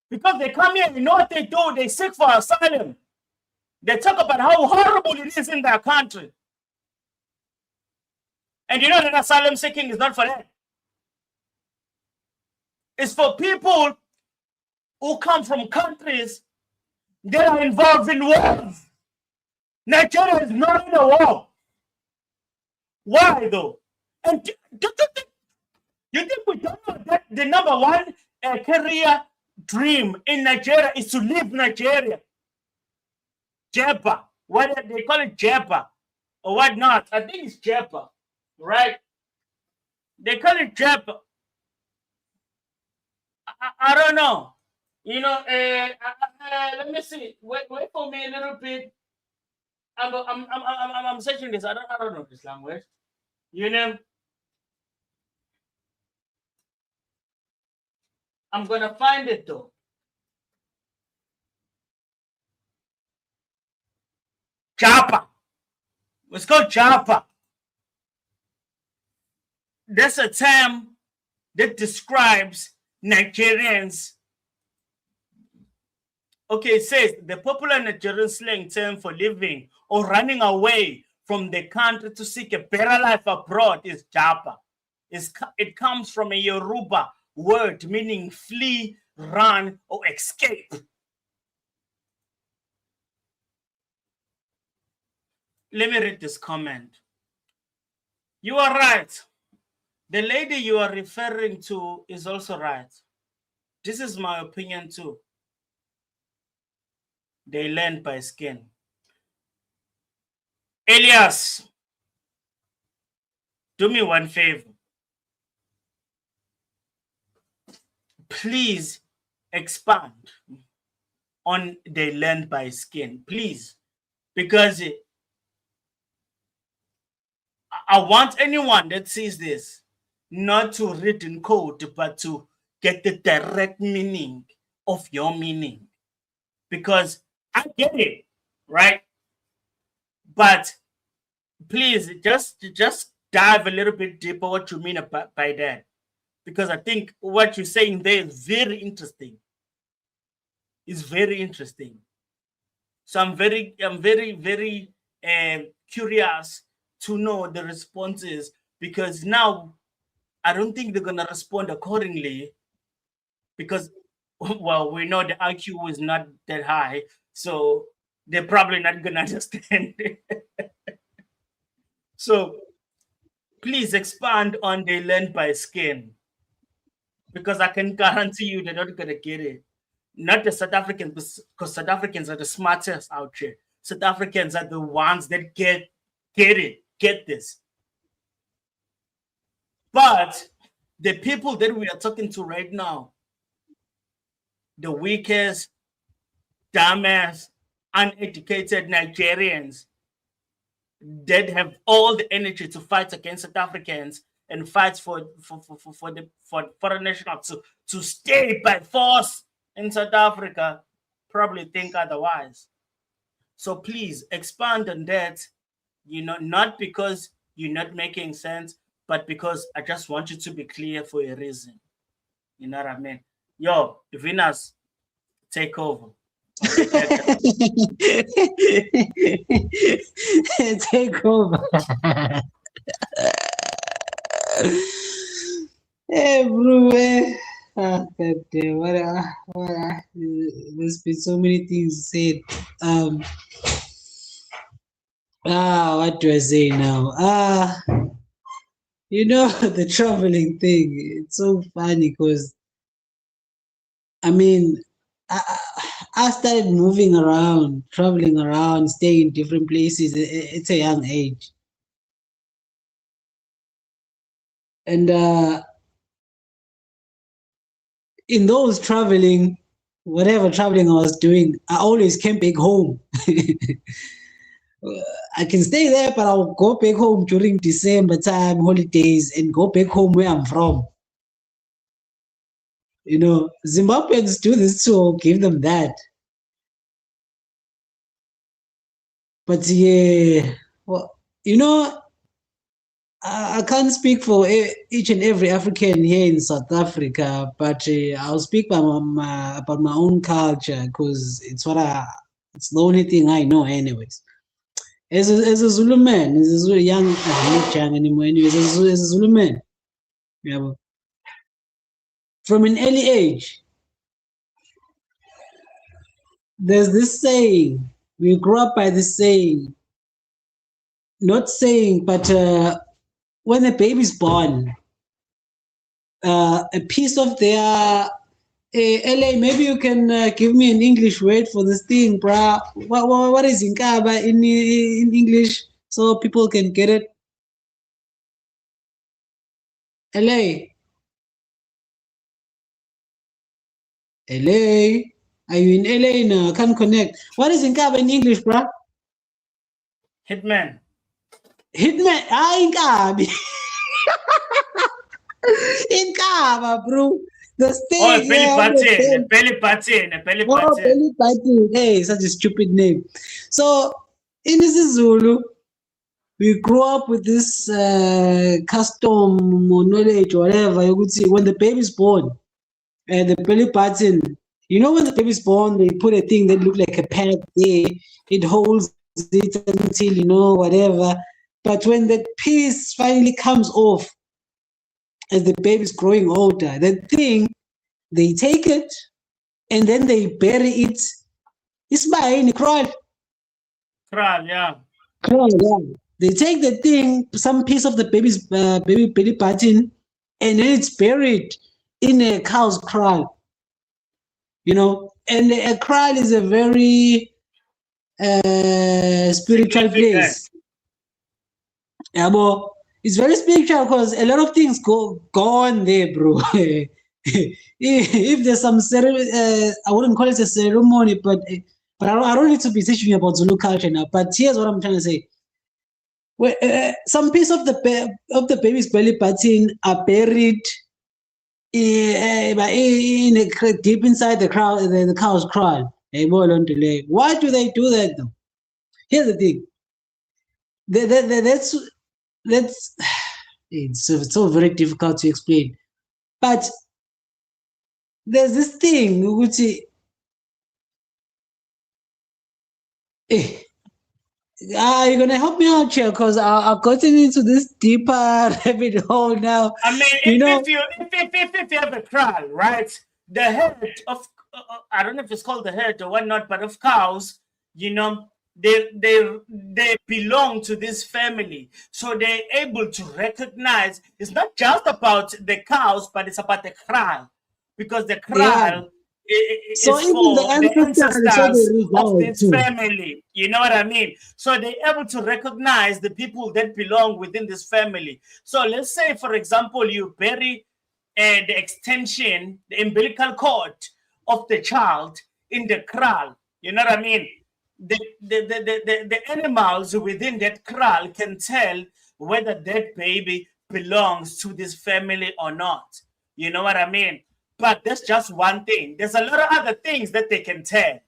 Because they come here, you know what they do? They seek for asylum. They talk about how horrible it is in their country. And you know that asylum seeking is not for them. It's for people who come from countries that are involved in wars. Nigeria is not in a war. Why though? And you think we don't know that the number one career dream in Nigeria is to leave Nigeria? Jebba. What they call it, Jebba or what not? I think it's Jebba, right? They call it Jebba. I don't know. You know, let me see. Wait for me a little bit. I'm searching this. I don't know this language. You know, I'm gonna find it though. Japa. It's called Japa. That's a term that describes Nigerians. Okay, it says the popular Nigerian slang term for living or running away from the country to seek a better life abroad is Japa. It comes from a Yoruba word meaning flee, run, or escape. Let me read this comment. You are right. The lady you are referring to is also right. This is my opinion too. They learn by skin. Elias, do me one favor. Please expand on they learn by skin, please, because I want anyone that sees this not to read in code, but to get the direct meaning of your meaning. Because I get it, right? But please just dive a little bit deeper what you mean by that. Because I think what you're saying there is very interesting. It's very interesting. So I'm very curious to know the responses, because now I don't think they're gonna respond accordingly, because well, we know the IQ is not that high, so they're probably not gonna understand. So please expand on they learn by skin, because I can guarantee you they're not gonna get it. Not the South Africans, because South Africans are the smartest out here. South Africans are the ones that get it, get this. But the people that we are talking to right now, the weakest, dumbass, uneducated Nigerians, that have all the energy to fight against South Africans and fight for foreign nationals to stay by force in South Africa probably think otherwise. So please expand on that, not because you're not making sense, but because I just want you to be clear for a reason. You know what I mean? Yo, Venus, take over. Take over. Hey, bro. God damn, there's been so many things said. What do I say now? The traveling thing, it's so funny because, I mean, I started moving around, traveling around, staying in different places at a young age. And in those traveling, whatever traveling I was doing, I always came back home. I can stay there, but I'll go back home during December time, holidays, and go back home where I'm from. Zimbabweans do this too, I'll give them that. But yeah, well, I can't speak for each and every African here in South Africa, but I'll speak about my own culture because it's the only thing I know, anyways. As a Zulu man, as a Zulu young, I'm not young anymore. Anyways, as a Zulu man, from an early age, there's this saying. We grew up by this saying. Not saying, but when a baby's born, a piece of their LA, maybe you can give me an English word for this thing, bruh. What is inkaba in English so people can get it? LA. LA. Are you in LA now? I can't connect. What is inkaba in English, bruh? Hitman. Hitman. Inkabi. Inkaba, bro. The stage. Belly button. Hey, such a stupid name. So, in Zulu, we grew up with this custom or knowledge or whatever. You could see when the baby's born, the belly button. When the baby's born, they put a thing that look like a pad there. It holds it until whatever. But when the piece finally comes off, as the baby's growing older, that thing, they take it and then they bury it. It's by in crawl. Yeah. Crawl, yeah. They take the thing, some piece of the baby's baby belly button, and then it's buried in a cow's kraal. And a kraal is a very spiritual place. Yeah, but it's very spiritual because a lot of things go on there, bro. If there's some ceremony, I wouldn't call it a ceremony, but I don't need to be teaching you about Zulu culture now. But here's what I'm trying to say: some piece of the baby's belly button are buried in deep inside the cow's kraal. Why do they do that though? Here's the thing. It's so very difficult to explain. But there's this thing which are you gonna help me out here? Because I've gotten into this deeper rabbit hole now. I mean, if you have a kraal, right? The head of I don't know if it's called the head or whatnot, but of cows, they belong to this family, so they're able to recognize. It's not just about the cows, but it's about the kraal, because the kraal is so for the ancestors of this too. family. You know what I mean? So they're able to recognize the people that belong within this family. So let's say, for example, you bury the umbilical cord of the child in the kraal. You know what I mean? the animals within that kraal can tell whether that baby belongs to this family or not. You know what I mean? But that's just one thing. There's a lot of other things that they can tell.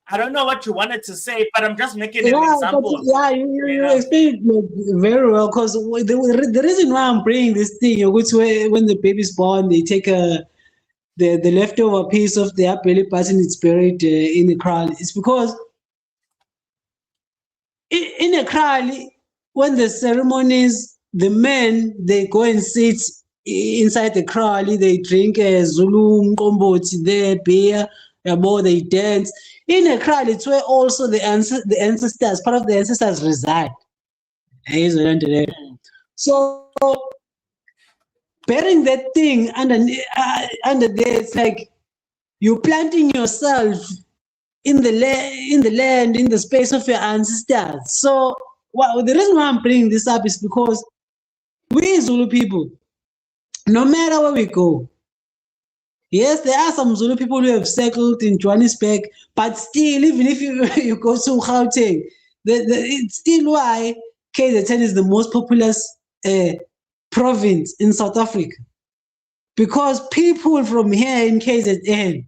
I don't know what you wanted to say, but I'm just making an example. You explained it very well, because the reason why I'm bringing this thing, which when the baby's born, they take the leftover piece of their belly button, it's buried in the kraal. It's because in a kraal, when the ceremonies, the men, they go and sit inside the kraal, they drink Zulu, Mkomboti, their beer, they dance. In a kraal, it's where also the ancestors, part of the ancestors reside. So burying that thing under there, it's like you're planting yourself in the land, in the space of your ancestors. So the reason why I'm bringing this up is because we Zulu people, no matter where we go, yes, there are some Zulu people who have settled in Johannesburg, but still, even if you go to Gauteng, it's still why KZN is the most populous province in South Africa. Because people from here in KZN,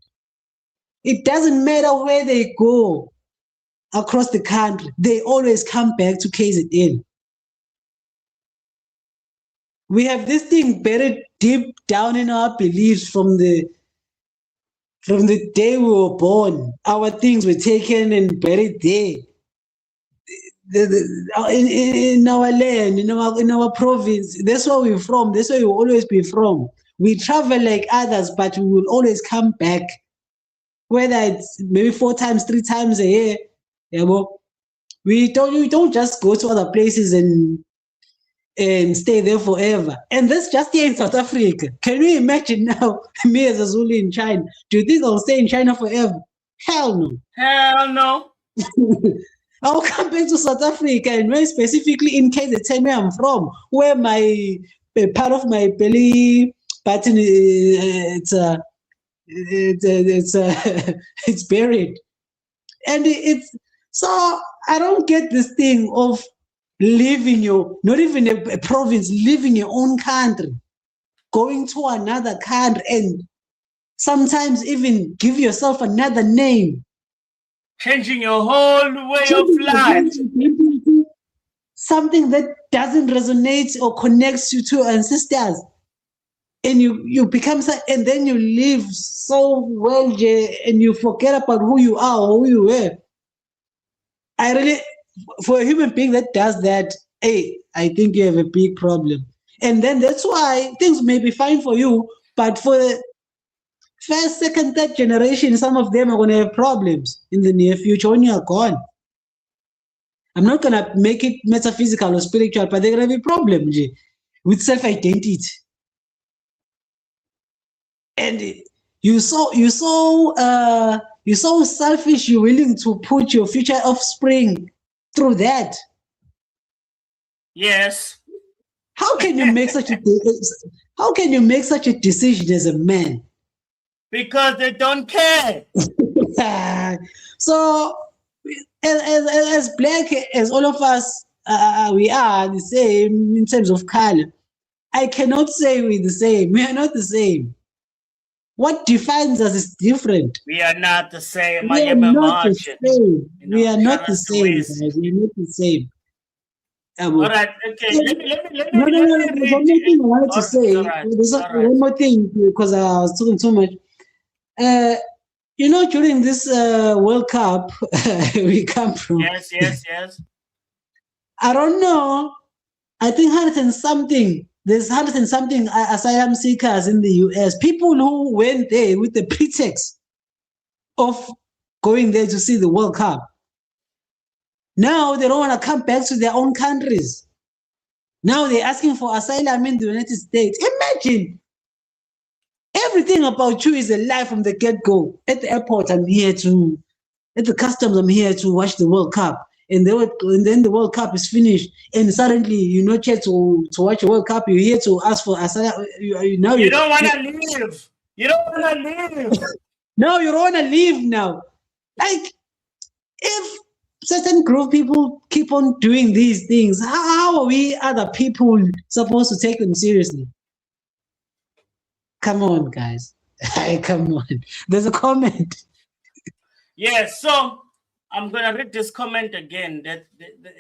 it doesn't matter where they go across the country, they always come back to KZN. We have this thing buried deep down in our beliefs from the day we were born. Our things were taken and buried there. In our land, in our province. That's where we're from. That's where we'll always be from. We travel like others, but we will always come back. Whether it's maybe 4 times, 3 times a year. We don't just go to other places and stay there forever. And that's just here in South Africa. Can you imagine now, me as a Zulu in China? Do you think I'll stay in China forever? Hell no. Hell no. I'll come back to South Africa, and very specifically in KZN, where I'm from, where my part of my belly button it's buried. And so I don't get this thing of leaving not even a province, leaving your own country, going to another country, and sometimes even give yourself another name. Changing your whole way of life. Something that doesn't resonate or connects you to ancestors. And you become, and then you live so well, and you forget about who you are or who you were. For a human being that does that, hey, I think you have a big problem. And then that's why things may be fine for you, but for the first, second, third generation, some of them are going to have problems in the near future when you are gone. I'm not going to make it metaphysical or spiritual, but they're going to be problems with self-identity. And you're so selfish, you're willing to put your future offspring through that. Yes. How can you make such a decision as a man? Because they don't care. So, as black as all of us, we are the same in terms of color. I cannot say we're the same. We are not the same. What defines us is different. We are not the same. We are not the same. We are not the same, guys. We are not the same. All right. Okay. Let me There's one more thing I wanted to say. There's one more thing, because I was talking too much. During this World Cup, we come from. Yes. I don't know. I think 100 and something. There's 100 and something asylum seekers in the US. People who went there with the pretext of going there to see the World Cup. Now they don't want to come back to their own countries. Now they're asking for asylum in the United States. Imagine. Everything about you is a lie from the get-go. At the airport, at the customs, I'm here to watch the World Cup. And then the World Cup is finished, and suddenly you're not here to watch the World Cup. You're here to ask for asylum. You don't want to leave. You don't want to leave. No, you don't want to leave now. Like, if certain group of people keep on doing these things. How are we other people supposed to take them seriously? Come on, guys. Come on. There's a comment. Yes, so I'm gonna read this comment again that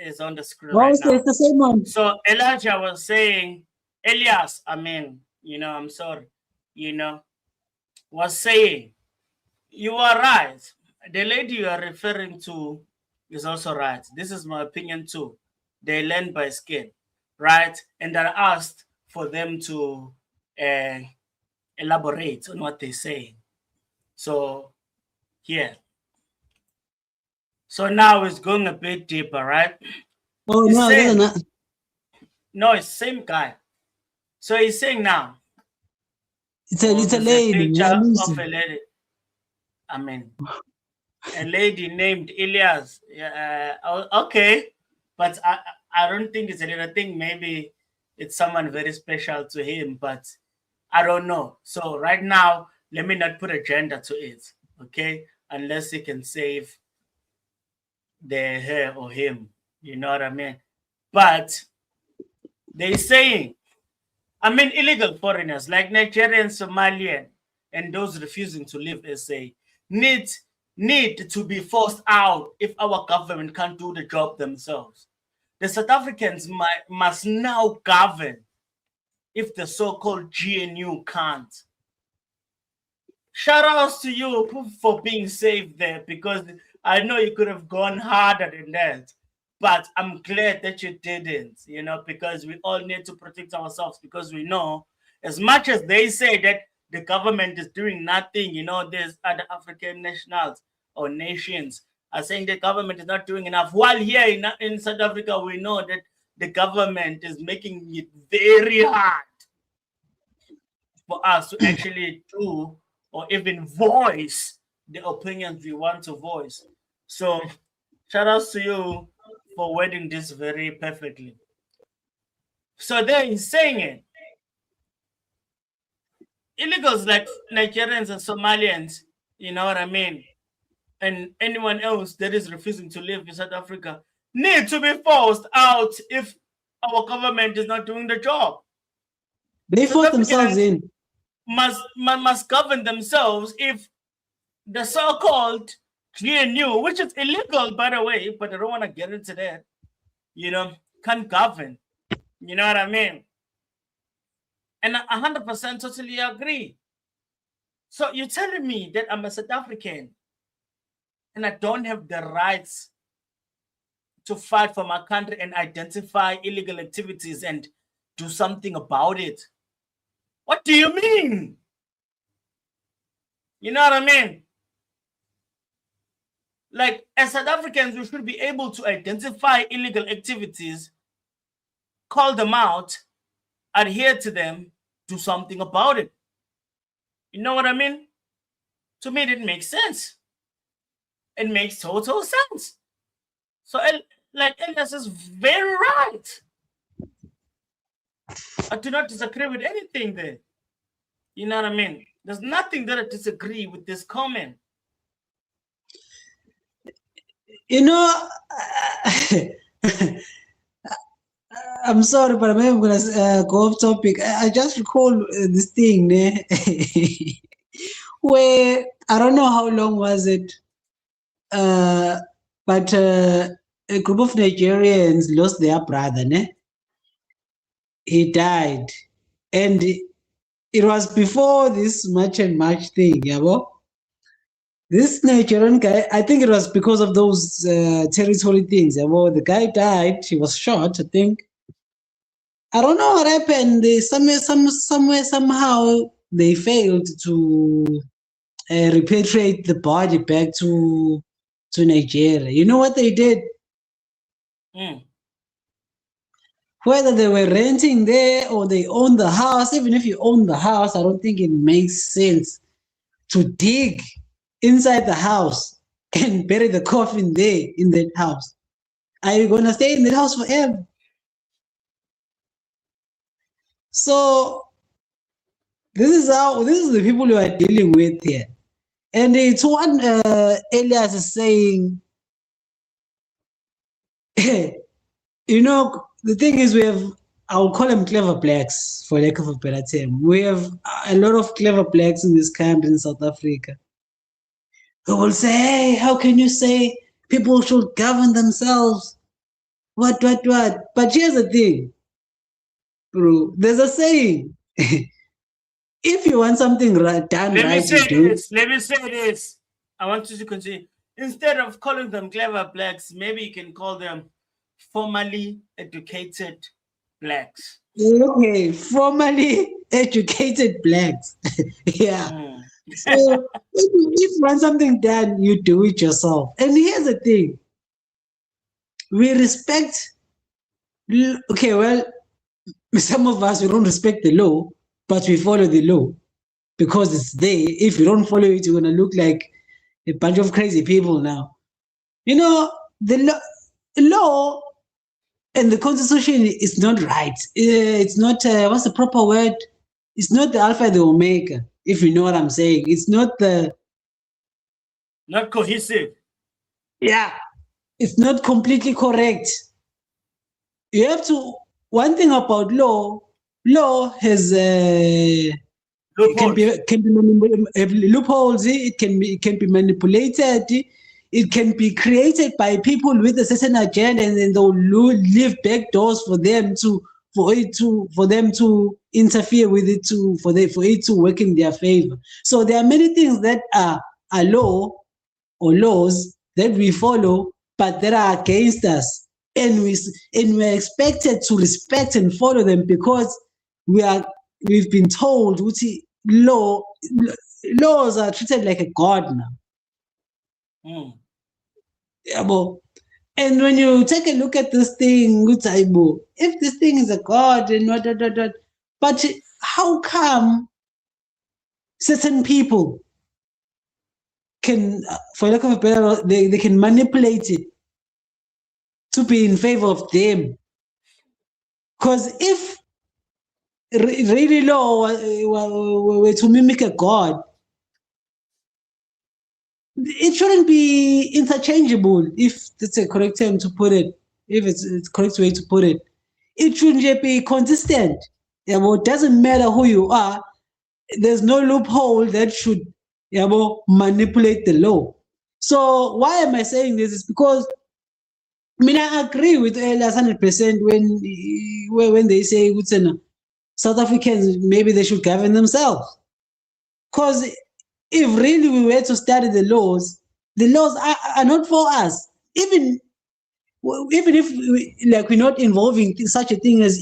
is on the screen Oh, right it's now. the same one. So Elijah was saying, Elias, I'm sorry, was saying, you are right. The lady you are referring to is also right. This is my opinion too. They learn by skin, right? And I asked for them to elaborate on what they say. So, here. So now it's going a bit deeper, right? Oh, He's no, saying, not. no, it's the same guy. So he's saying now, It's a there's lady. picture Yeah, of a lady. A lady named Elias. Okay, but I don't think it's a little thing. Maybe it's someone very special to him, but I don't know. So right now, let me not put a gender to it, okay? Unless he can save the her or him, you know what I mean? But they're saying, illegal foreigners like Nigerian, Somalian, and those refusing to leave SA need to be forced out if our government can't do the job themselves. The South Africans must now govern if the so-called GNU can't. Shout outs to you for being safe there, because I know you could have gone harder than that. But I'm glad that you didn't, because we all need to protect ourselves, because we know, as much as they say that the government is doing nothing, there's other African nationals or nations are saying the government is not doing enough. While here in South Africa, we know that the government is making it very hard for us to actually do or even voice the opinions we want to voice. So shout outs to you for wording this very perfectly. So there he's saying it. Illegals like Nigerians and Somalians, you know what I mean, and anyone else that is refusing to live in South Africa need to be forced out if our government is not doing the job. They force themselves in. Must govern themselves if the so-called GNU, which is illegal by the way, but I don't want to get into that, can't govern. You know what I mean? And I 100% totally agree. So you're telling me that I'm a South African and I don't have the rights to fight for my country and identify illegal activities and do something about it? What do you mean? You know what I mean? Like, as South Africans, we should be able to identify illegal activities, call them out, adhere to them, do something about it. You know what I mean? To me, it makes sense. It makes total sense. So, Elias is very right. I do not disagree with anything there. You know what I mean? There's nothing that I disagree with this comment. I'm sorry, but I'm going to go off topic. I just recall this thing where I don't know how long was it, but a group of Nigerians lost their brother. He died, and it was before this March and March thing. This Nigerian guy, I think it was because of those territory things. The guy died. He was shot, I think. I don't know what happened. Somehow they failed to repatriate the body back to Nigeria. You know what they did? Whether they were renting there or they owned the house, even if you own the house, I don't think it makes sense to dig inside the house and bury the coffin there in that house. Are you going to stay in that house forever? So this is the people you are dealing with here. And it's what Elias is saying, you know, the thing is, we have, I'll call them clever blacks, for lack of a better term. We have a lot of clever blacks in this country, in South Africa, who will say, hey, how can you say people should govern themselves? What? But here's the thing, bro. There's a saying. If you want something done Let me right, say you do. this. Let me say this. I want you to continue. Instead of calling them clever blacks, maybe you can call them formally educated blacks. Okay, formally educated blacks. Yeah. So if you want something done, you do it yourself. And here's the thing. We respect, okay, well, some of us, we don't respect the law, but we follow the law because it's there. If you don't follow it, you're going to look like a bunch of crazy people now. You know, the law and the constitution is not right. It's not, what's the proper word? It's not the alpha and the omega, if you know what I'm saying. It's not not cohesive. Yeah. It's not completely correct. You have to, one thing about law has loopholes. Can be loopholes. It can be manipulated. It can be created by people with a certain agenda, and then they'll leave back doors for them to interfere with it for it to work in their favor. So there are many things that are law or laws that we follow, but that are against us, and we're expected to respect and follow them because we've been told laws are treated like a god now. Yeah, and when you take a look at this thing, if this thing is a god and what, but how come certain people can, for lack of a better, they can manipulate it to be in favor of them? Because if really law were to mimic a god, it shouldn't be interchangeable, if that's a correct term to put it, if it's the correct way to put it. It shouldn't be consistent. Yeah, it doesn't matter who you are. There's no loophole that should manipulate the law. So why am I saying this? Is because I agree with Elias 100% when they say South Africans, maybe they should govern themselves. Because if really we were to study the laws are not for us. Even if we're not involving such a thing as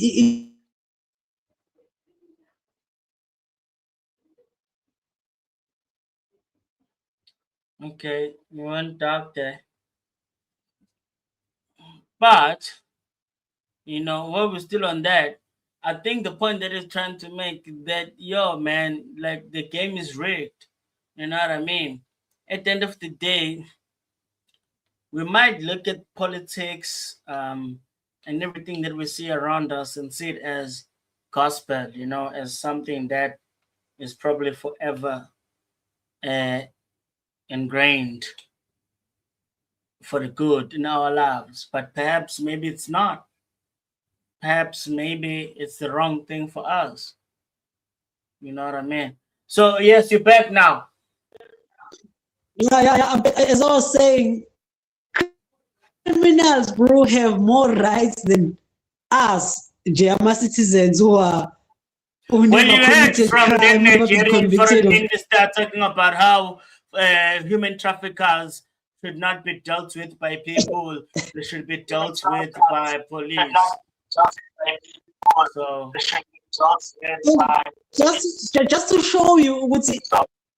Okay, you went dark there. But, while we're still on that, I think the point that he's trying to make that, man, like the game is rigged. You know what I mean? At the end of the day, we might look at politics and everything that we see around us and see it as gospel, as something that is probably forever ingrained for the good in our lives. But perhaps maybe it's not. Perhaps maybe it's the wrong thing for us. You know what I mean? So yes, you're back now. Yeah. As I was saying, criminals, bro, have more rights than us, German citizens who are When you heard from the Nigerian foreign minister talking about how human traffickers should not be dealt with by people, they should be dealt with by police. So just to show you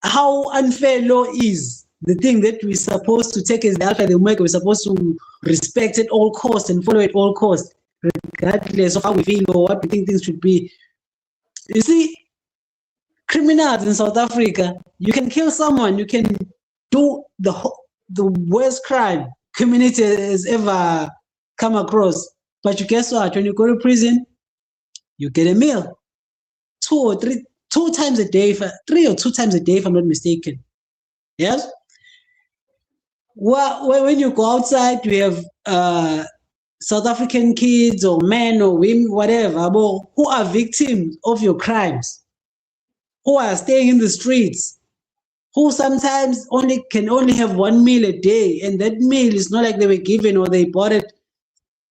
how unfair law is, the thing that we're supposed to take as the alpha and the omega, we're supposed to respect at all costs and follow at all costs, regardless of how we feel or what we think things should be. You see, criminals in South Africa, you can kill someone, you can do the worst crime community has ever come across. But you guess what? When you go to prison, you get a meal 2 times a day, 3 or 2 times a day, if I'm not mistaken. Yes? Well, when you go outside, we have South African kids or men or women, whatever, who are victims of your crimes, who are staying in the streets, who sometimes can only have one meal a day, and that meal is not like they were given or they bought it.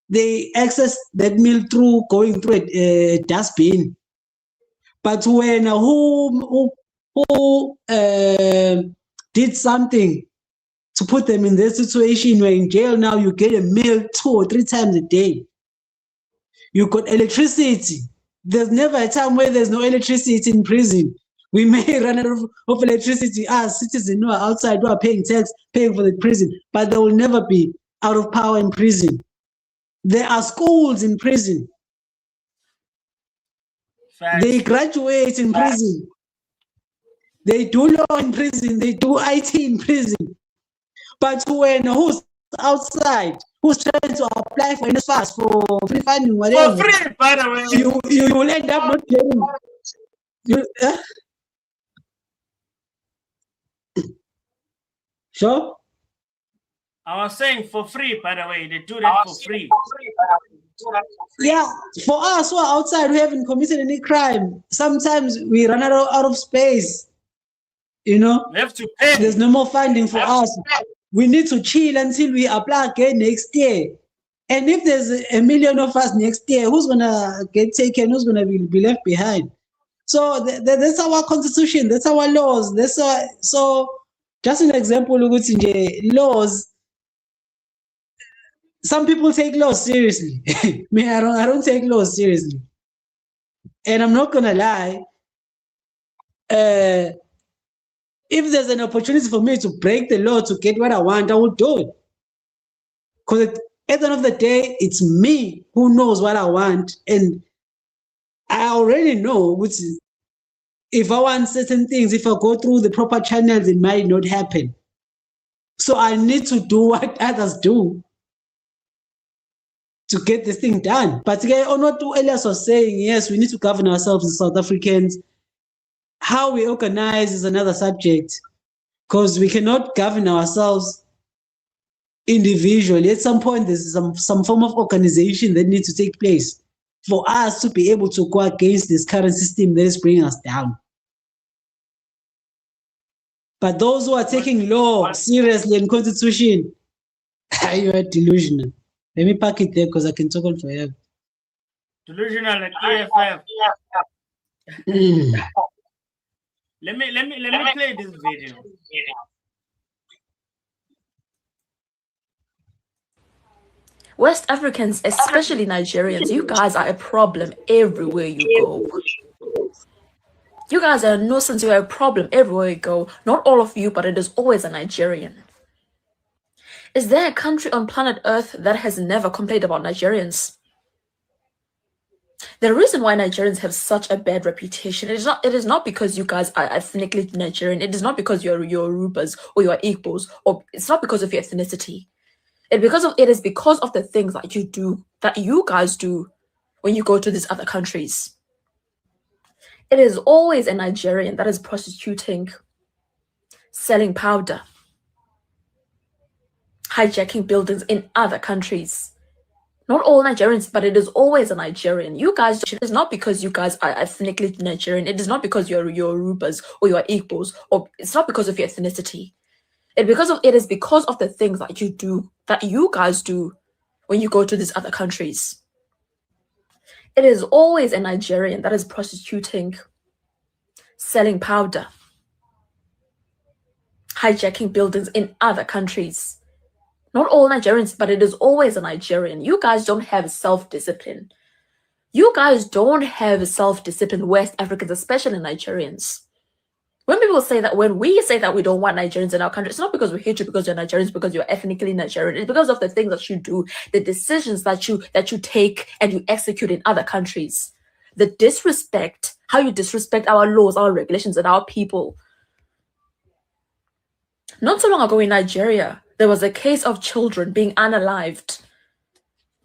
They access that meal through going through a dustbin. But when who did something to put them in this situation where in jail now you get a meal 2 or 3 times a day. You got electricity. There's never a time where there's no electricity in prison. We may run out of electricity as citizens who are outside, who are paying tax, paying for the prison, but they will never be out of power in prison. There are schools in prison. Facts. They graduate in prison. They do law in prison. They do IT in prison. But who's outside, who's trying to apply for NSFAS, for free funding, whatever, For free, by the way. you will end up not getting. Sure? I was saying for free, by the way. They do that for free. Yeah, for us who are outside, who haven't committed any crime, sometimes we run out of space. You know? We have to pay. There's no more funding for us. We need to chill until we apply again next year. And if there's a million of us next year, who's going to get taken? Who's going to be left behind? So that's our constitution. That's our laws. So just an example, laws. Some people take laws seriously. Me, I don't take laws seriously. And I'm not going to lie. If there's an opportunity for me to break the law to get what I want, I will do it. Because at the end of the day, it's me who knows what I want. And I already know which is, if I want certain things, if I go through the proper channels, it might not happen. So I need to do what others do to get this thing done. But Onotu Elias was saying, yes, we need to govern ourselves as South Africans. How we organize is another subject, because we cannot govern ourselves individually. At some point, there's some form of organization that needs to take place for us to be able to go against this current system that is bringing us down. But those who are taking law seriously and constitution, you are delusional. Let me pack it there because I can talk on forever. Delusional like AFF. Let me play this video. West Africans, especially Nigerians, you guys are a problem everywhere you go. You guys are a nuisance, you're a problem everywhere you go. Not all of you, but it is always a Nigerian. Is there a country on planet Earth that has never complained about Nigerians? The reason why Nigerians have such a bad reputation, it is not because you guys are ethnically Nigerian. It is not because you're Yorubas or you're Igbos, or it's not because of your ethnicity. It is because of the things that you guys do when you go to these other countries. It is always a Nigerian that is prostituting, selling powder, hijacking buildings in other countries. Not all Nigerians, but it is always a Nigerian. You guys, it is not because you guys are ethnically Nigerian. It is not because you're Yorubas or you're Igbos, or it's not because of your ethnicity. It is because of the things that you guys do when you go to these other countries. It is always a Nigerian that is prostituting, selling powder, hijacking buildings in other countries. Not all Nigerians, but it is always a Nigerian. You guys don't have self-discipline. You guys don't have self-discipline, West Africans, especially Nigerians. When we say that we don't want Nigerians in our country, it's not because we hate you because you're Nigerians, because you're ethnically Nigerian. It's because of the things that you do, the decisions that you take and you execute in other countries. The disrespect, how you disrespect our laws, our regulations, and our people. Not so long ago in Nigeria, there was a case of children being unalived.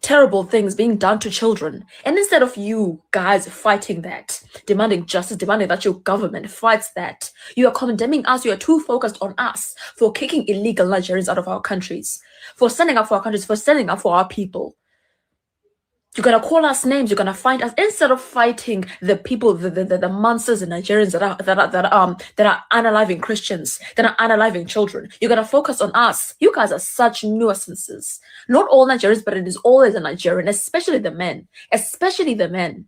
Terrible things being done to children. And instead of you guys fighting that, demanding justice, demanding that your government fights that, you are condemning us. You are too focused on us for kicking illegal Nigerians out of our countries, for standing up for our countries, for standing up for our people. You're gonna call us names. You're gonna find us instead of fighting the people, the monsters and Nigerians that are unaliving Christians, that are unaliving children. You're gonna focus on us. You guys are such nuisances. Not all Nigerians, but it is always a Nigerian, especially the men. Especially the men.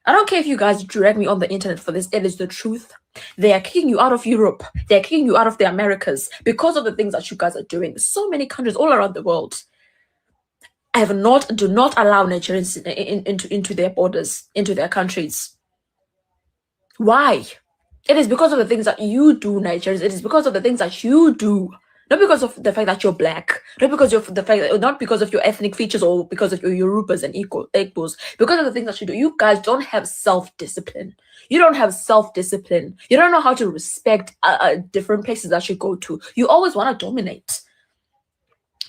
I don't care if you guys drag me on the internet for this. It is the truth. They are kicking you out of Europe. They are kicking you out of the Americas because of the things that you guys are doing. So many countries all around the world do not allow Nigerians into their borders, into their countries. Why? It is because of the things that you do, Nigerians. It is because of the things that you do. Not because of the fact that you're black, not because of your ethnic features or because of your Yorubas and Igbos, because of the things that you do. You guys don't have self-discipline. You don't have self-discipline. You don't know how to respect different places that you go to. You always want to dominate.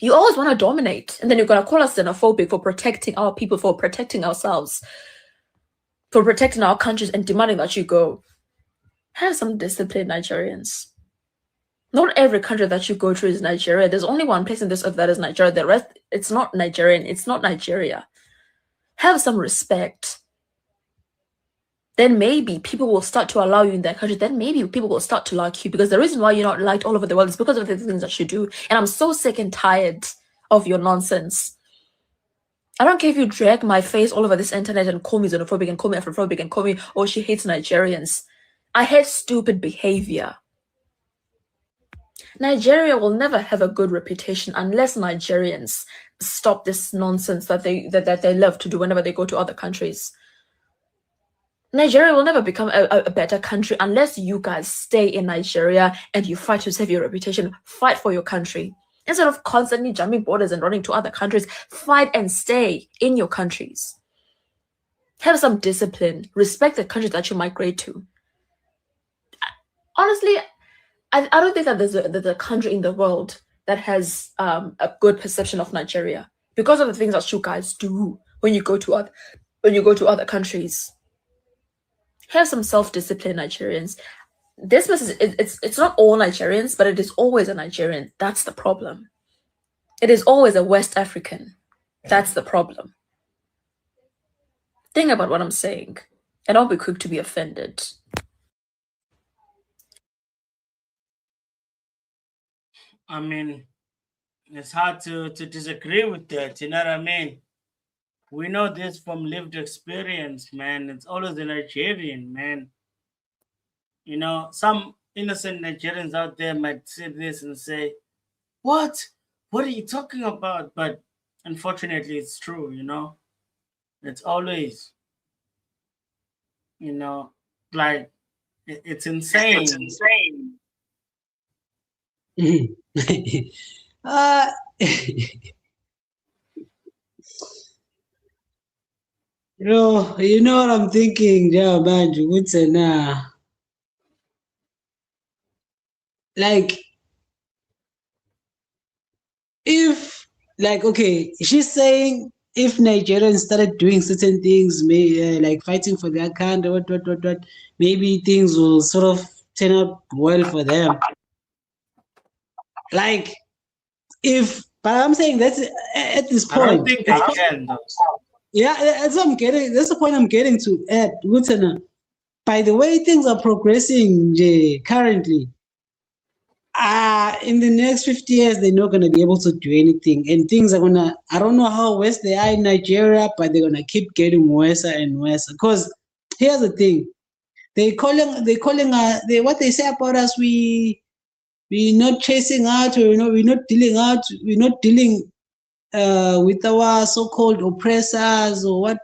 You always want to dominate. And then you're going to call us xenophobic for protecting our people, for protecting ourselves, for protecting our countries and demanding that you go. Have some discipline, Nigerians. Not every country that you go to is Nigeria. There's only one place in this earth that is Nigeria. The rest, it's not Nigerian. It's not Nigeria. Have some respect. Then maybe people will start to allow you in their country. Then maybe people will start to like you, because the reason why you're not liked all over the world is because of the things that you do. And I'm so sick and tired of your nonsense. I don't care if you drag my face all over this internet and call me xenophobic and call me Afrophobic and call me, oh, she hates Nigerians. I hate stupid behavior. Nigeria will never have a good reputation unless Nigerians stop this nonsense that they love to do whenever they go to other countries. Nigeria will never become a better country unless you guys stay in Nigeria and you fight to save your reputation. Fight for your country. Instead of constantly jumping borders and running to other countries, fight and stay in your countries. Have some discipline. Respect the countries that you migrate to. Honestly, I don't think that there's a country in the world that has a good perception of Nigeria because of the things that you guys do when you go to other countries. Have some self-discipline, Nigerians. This message, it's not all Nigerians, but it is always a Nigerian. That's the problem. It is always a West African. That's the problem. Think about what I'm saying, and don't be quick to be offended. I mean, it's hard to disagree with that. You know what I mean? We know this from lived experience, man. It's always the Nigerian, man. You know, some innocent Nigerians out there might say this and say, what? What are you talking about? But unfortunately, it's true, you know? It's always, you know, like, it's insane. It's insane. You know what I'm thinking, yeah, man. Like, if, like, okay, she's saying if Nigerians started doing certain things, like fighting for their country, what, maybe things will sort of turn out well for them. Like, but I'm saying that's at this point. I don't think they can, though. Yeah, that's what I'm getting. That's the point I'm getting to. Ed, by the way things are progressing currently, in the next 50 years, they're not going to be able to do anything. And things are going to, I don't know how worse they are in Nigeria, but they're going to keep getting worse and worse. Because here's the thing. What they say about us, we're not chasing out, we're not dealing with our so-called oppressors or what,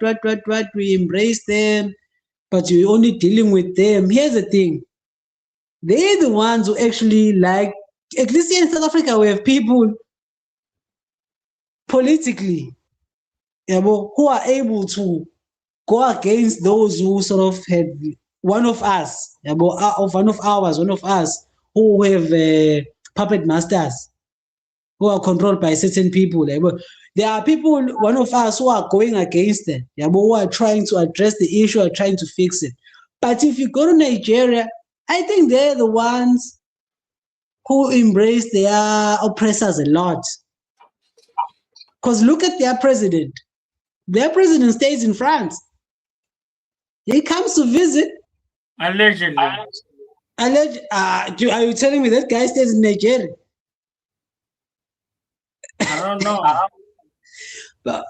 we embrace them, but we're only dealing with them. Here's the thing. They're the ones who actually, like, at least here in South Africa, we have people politically, who are able to go against those who sort of have one of us who have puppet masters who are controlled by certain people. There are people, one of us, who are going against them, who are trying to address the issue, are trying to fix it. But if you go to Nigeria, I think they're the ones who embrace their oppressors a lot. Because look at their president. Their president stays in France. He comes to visit. Allegedly. Are you telling me that guy stays in Nigeria? I don't know. But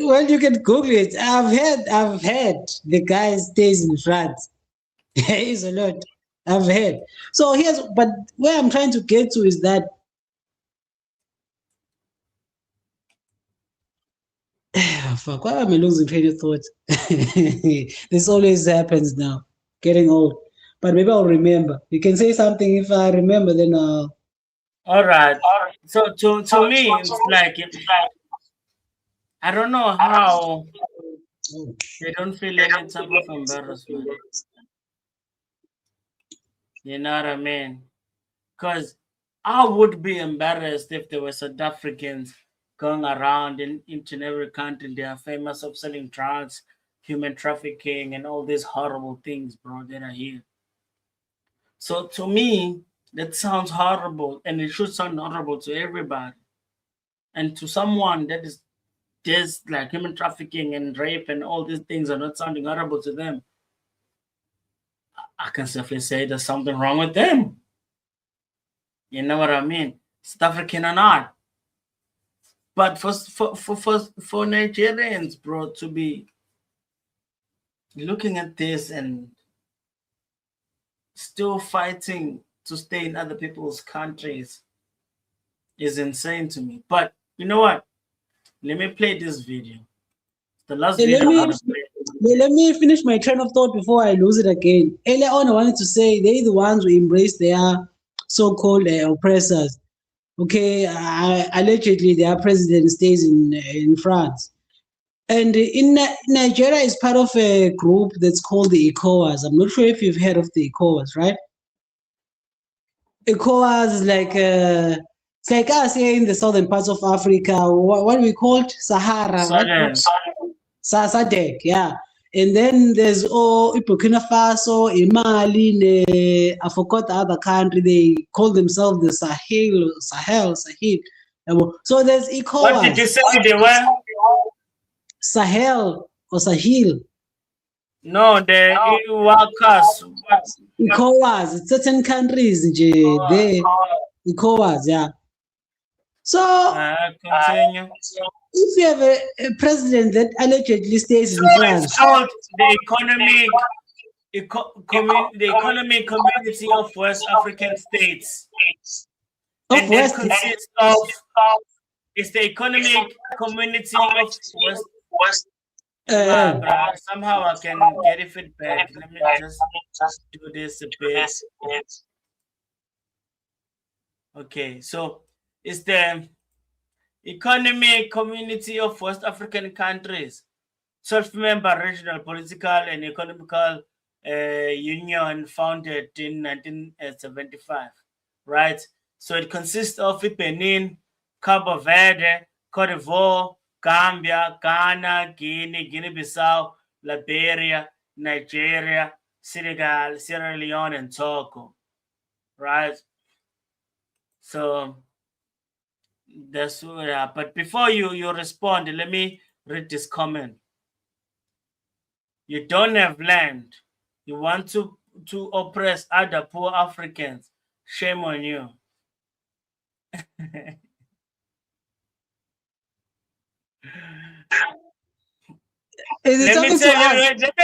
well, you can Google it. I've heard the guy stays in France. There is a lot. I've heard. So but where I'm trying to get to is that fuck, why am I losing train of thought? This always happens now. Getting old. But maybe I'll remember. You can say something. If I remember, then I'll. All right. So to me, it's like I don't know how they don't feel any type of embarrassment. You know what I mean? Because I would be embarrassed if there were South Africans going around in each and every country. They are famous of selling drugs, human trafficking, and all these horrible things, bro, that are here. So to me, that sounds horrible, and it should sound horrible to everybody. And to someone that is just like human trafficking and rape and all these things are not sounding horrible to them, I can safely say there's something wrong with them. You know what I mean? South African or not. But for Nigerians, bro, to be looking at this and still fighting to stay in other people's countries is insane to me. But you know what? Let me play this video. The last video I'm gonna play. Let me finish my train of thought before I lose it again. Earlier on, I wanted to say they're the ones who embrace their so-called oppressors. Okay, allegedly their president stays in France. And in Nigeria is part of a group that's called the ECOWAS. I'm not sure if you've heard of the ECOWAS, right? ECOWAS is like it's like us here in the southern parts of Africa. What we call it? Sahara, right? SADC, yeah. And then there's Burkina Faso, Mali, I forgot the other country. They call themselves the Sahel. So there's ECOWAS. What did you say they were? Sahel or Sahel. No, the ECOWAS. Certain countries, they ECOWAS, yeah. So continue. If you have a president that allegedly stays in France, it's called the economic community of West African states. And that consists of it's the economic community of West. Somehow I can get it feedback. Let me just do this a bit. Okay, so it's the economic community of West African countries, self-member regional political and economical union founded in 1975, right? So it consists of Benin, Cabo Verde, Cote d'Ivoire, Gambia, Ghana, Guinea, Guinea-Bissau, Liberia, Nigeria, Senegal, Sierra Leone, and Togo, right? So that's what. But before you respond, let me read this comment. You don't have land. You want to oppress other poor Africans. Shame on you. Let me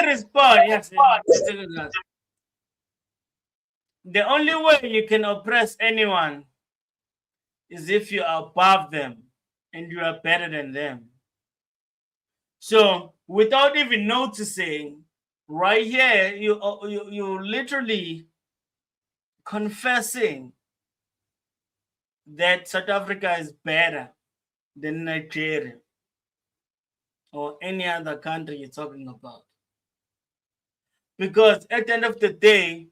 respond. Yes. The only way you can oppress anyone is if you are above them and you are better than them. So without even noticing, right here, you literally confessing that South Africa is better than Nigeria or any other country you're talking about. Because at the end of the day,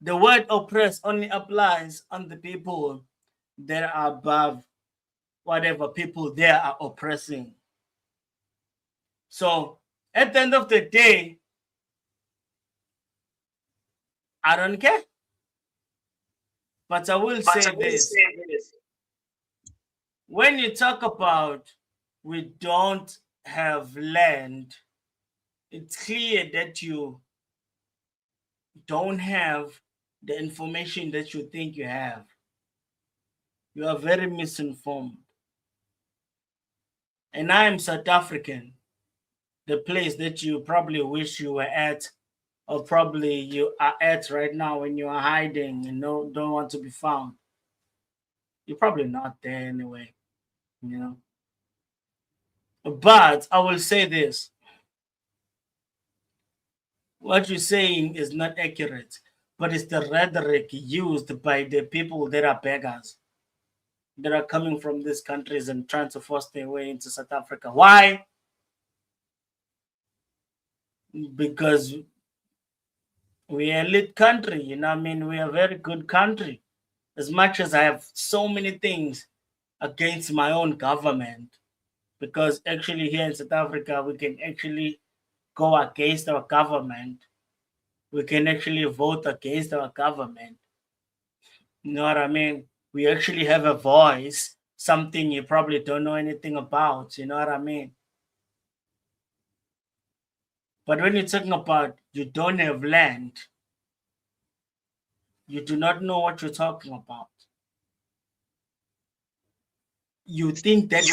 the word oppress only applies on the people that are above whatever people they are oppressing. So at the end of the day, I don't care. But I will say this. When you talk about we don't have land, it's clear that you don't have the information that you think you have. You are very misinformed. And I am South African, the place that you probably wish you were at, or probably you are at right now when you are hiding and don't want to be found. You're probably not there anyway, you know. But I will say this. What you're saying is not accurate, but it's the rhetoric used by the people that are beggars, that are coming from these countries and trying to force their way into South Africa. Why? Because we are a lit country, you know what I mean? We are a very good country. As much as I have so many things against my own government, because actually here in South Africa, we can actually go against our government. We can actually vote against our government. You know what I mean? We actually have a voice, something you probably don't know anything about. You know what I mean? But when you're talking about you don't have land, you do not know what you're talking about. You think that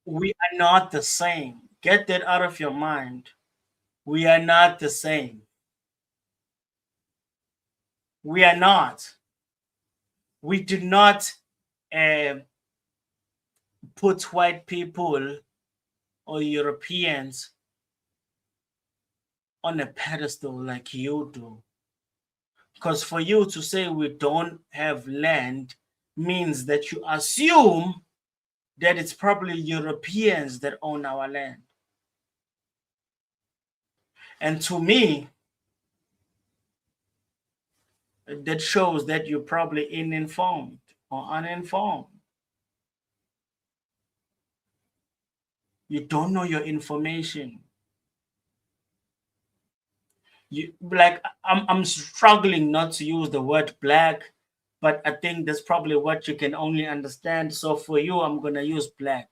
we are not the same. Get that out of your mind. We are not the same. We are not. We do not put white people or Europeans on a pedestal like you do. Because for you to say we don't have land means that you assume that it's probably Europeans that own our land. And to me, that shows that you're probably uninformed or uninformed. You don't know your information. I'm struggling not to use the word black, but I think that's probably what you can only understand. So for you, I'm gonna use black.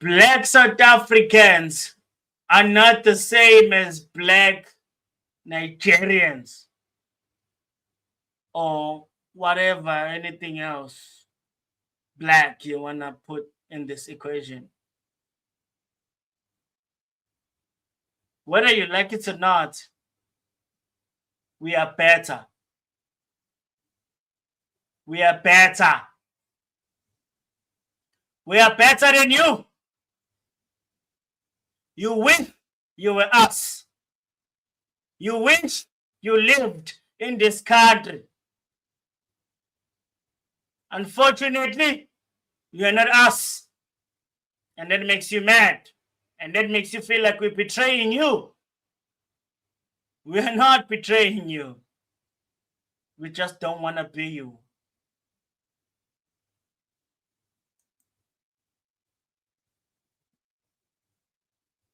Black South Africans are not the same as black Nigerians or whatever, anything else black you wanna put in this equation. Whether you like it or not, we are better. We are better. We are better than you. You wish you were us. You wish you lived in this country. Unfortunately, you are not us. And that makes you mad. And that makes you feel like we're betraying you. We are not betraying you. We just don't want to be you.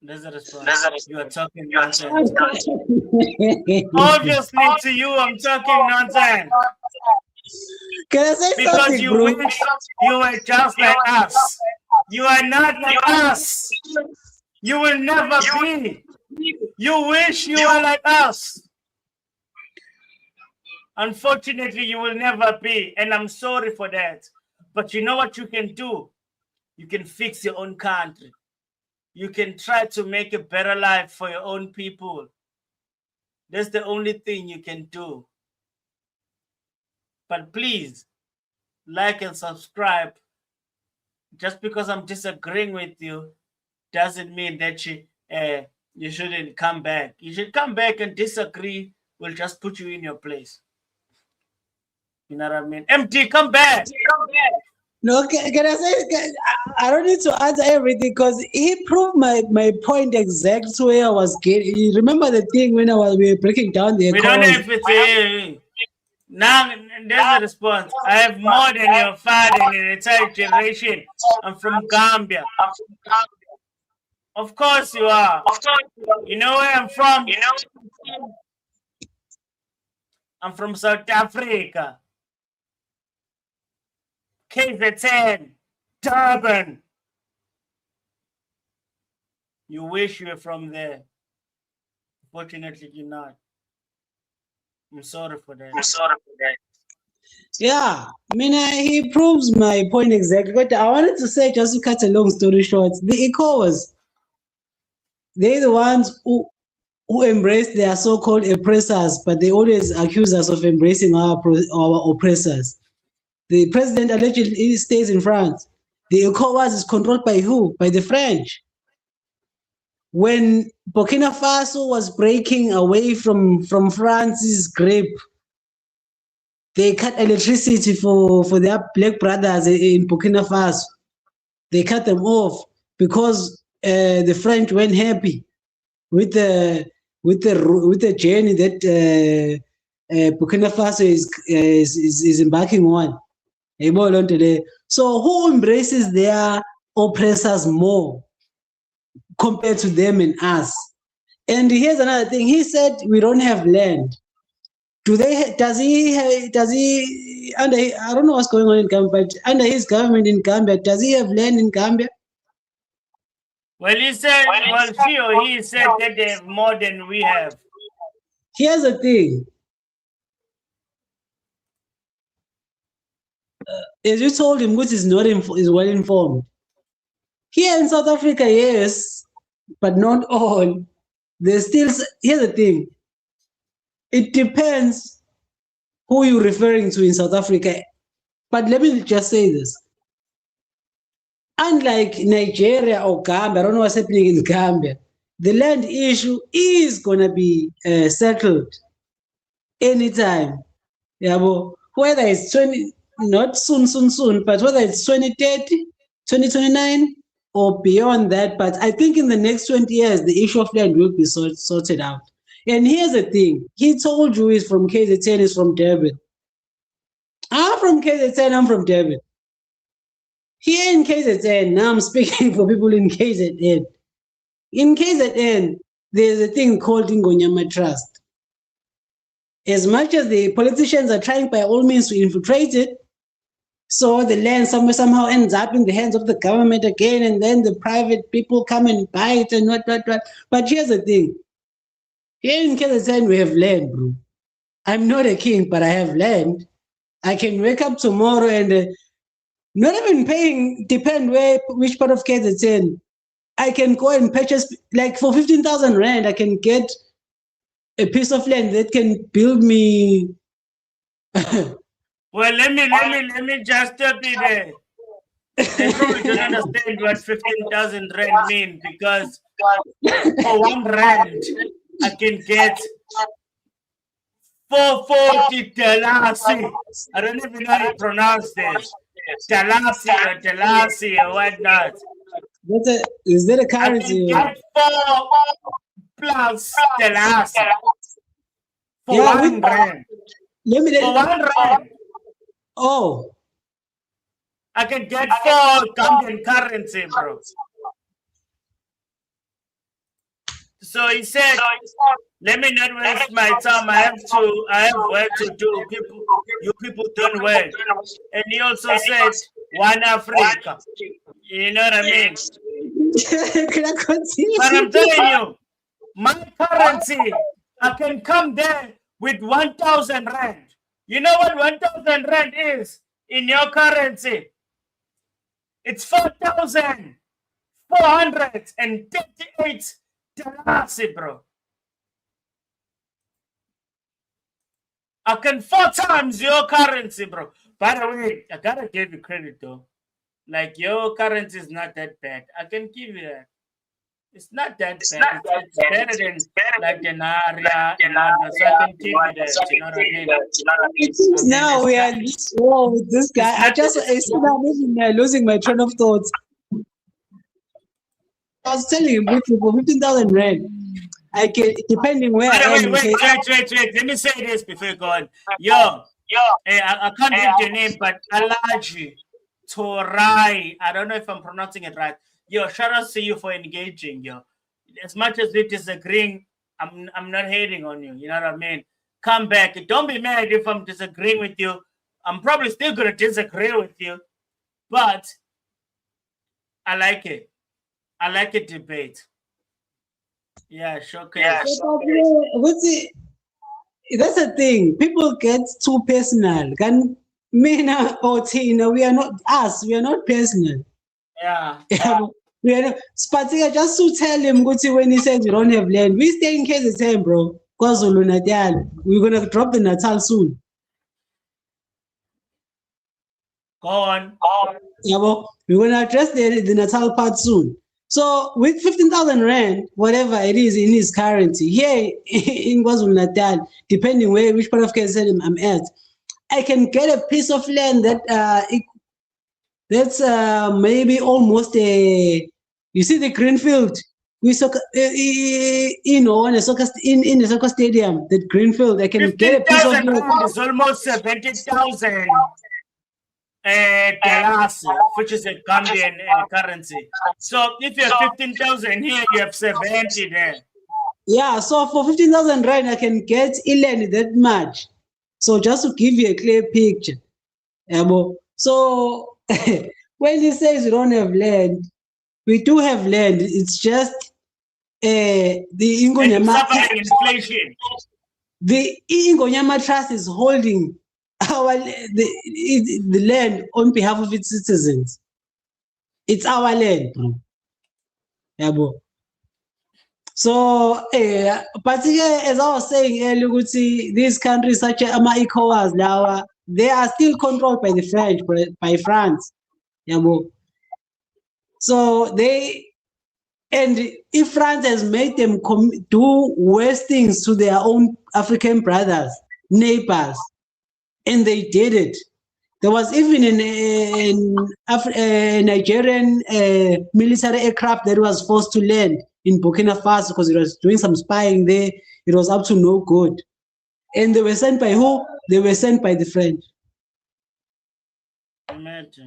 There's a response. You are talking nonsense. Obviously, to you, I'm talking nonsense. Can I say because something, you bro? wish you were just like us. You are not like us. You will never be. You wish you were like us. Unfortunately, you will never be, and I'm sorry for that. But you know what you can do? You can fix your own country. You can try to make a better life for your own people. That's the only thing you can do. But please, like and subscribe. Just because I'm disagreeing with you doesn't mean that you shouldn't come back. You should come back and disagree. We'll just put you in your place. You know what I mean? MT, come back. No, can I say? I don't need to answer everything because he proved my point exact where I was getting. You remember the thing when we were breaking down the We don't know if it's now there's a response. I have more than your father in an entire generation. I'm from Gambia. Of course you are. You know where I'm from? I'm from South Africa. KZN, Durban. You wish you were from there. Fortunately, you're not. I'm sorry for that. Yeah, I mean, he proves my point exactly. But I wanted to say, just to cut a long story short, the ECOWAS, they're the ones who embrace their so-called oppressors, but they always accuse us of embracing our oppressors. The president allegedly stays in France. The ECOWAS is controlled by who? By the French. When Burkina Faso was breaking away from France's grip, they cut electricity for their black brothers in Burkina Faso. They cut them off because the French weren't happy with the journey that Burkina Faso is embarking on. So who embraces their oppressors more compared to them and us? And here's another thing. He said we don't have land. Does he under, I don't know what's going on in Gambia, but under his government in Gambia, does he have land in Gambia? Well, he said, he said that they have more than we have. Here's the thing. As you told him, Guts is well informed. Here in South Africa, yes, but not all. There's still, here's the thing. It depends who you're referring to in South Africa. But let me just say this. Unlike Nigeria or Gambia, I don't know what's happening in Gambia, the land issue is going to be settled anytime. Yeah, but whether it's not soon, but whether it's 2030, 2029, or beyond that. But I think in the next 20 years, the issue of land will be sorted out. And here's the thing. He told you he's from KZN, he's from Durban. I'm from KZN, I'm from Durban. Here in KZN, now I'm speaking for people in KZN. In KZN, there's a thing called Ingonyama Trust. As much as the politicians are trying by all means to infiltrate it, so the land somehow ends up in the hands of the government again, and then the private people come and buy it and what. But here's the thing. Here in KZN, we have land, bro. I'm not a king, but I have land. I can wake up tomorrow and not even paying, depend which part of KZN. I can go and purchase, like for 15,000 rand, I can get a piece of land that can build me. Well, let me just stop you there. They probably don't understand what 15,000 rand mean, because for 1 rand, I can get 440 Dalasi. I don't even know how to pronounce this. Dalasi or whatnot. Is that a currency? I can get 4 plus Dalasi for 1 rand. For 1 rand. Oh. I can get 4 Gambian currency, bro. So he said, let me not waste my time. I have work to do. You people don't work. And he also said, one Africa. You know what I mean? But I'm telling you, my currency, I can come there with 1,000 rand. You know what 1,000 rand is in your currency? It's 4,438 Dalasi, bro. I can 4 times your currency, bro. By the way, I gotta give you credit though. Like, your currency is not that bad. I can give you that. It's not that bad. It's better than like the Naira and whatnot. So I can give you that. You know what I mean? Now we are with this guy. I I'm losing my train of thoughts. I was telling you, for 15,000 rand, I can, depending where I am. Wait. Let me say this before you go on. Yo, hey, I can't give your name, but Alaji Torai. I don't know if I'm pronouncing it right. Yo, shout out to you for engaging, yo. As much as we're disagreeing, I'm not hating on you. You know what I mean? Come back. Don't be mad if I'm disagreeing with you. I'm probably still gonna disagree with you. But I like it. I like a debate. Yeah, showcase. What's it? That's the thing. People get too personal. Can Mina or Tina, we are not us. We are not personal. Yeah. We are not. Spatika, just to tell him, Guti, when he says we don't have land, we stay in KZN, bro. KwaZulu Natal. We're gonna drop the Natal soon. Go on. Yeah, well, we're gonna address the Natal part soon. So with 15,000 rand, whatever it is in his currency, here in KwaZulu Natal, depending which part of KZN I'm at, I can get a piece of land that's maybe almost a. You see the green field. We soccer, in a soccer in a soccer stadium. That green field, I can get a piece of 15,000 land. is almost 70,000 dollars, which is a Gambian currency. So if you have 15,000 here, you have 70 there. Yeah, so for 15,000 rand, I can get land that much. So just to give you a clear picture, so when he says we don't have land, we do have land. It's just the Suffering inflation. The Ingonyama Trust is holding the land on behalf of its citizens. It's our land, bro. So, but as I was saying earlier, these countries such as ECOWAS now, they are still controlled by the French, by France. So and if France has made them do worse things to their own African brothers, neighbors, and they did it. There was even a Nigerian military aircraft that was forced to land in Burkina Faso because it was doing some spying there. It was up to no good. And they were sent by who? They were sent by the French. Imagine.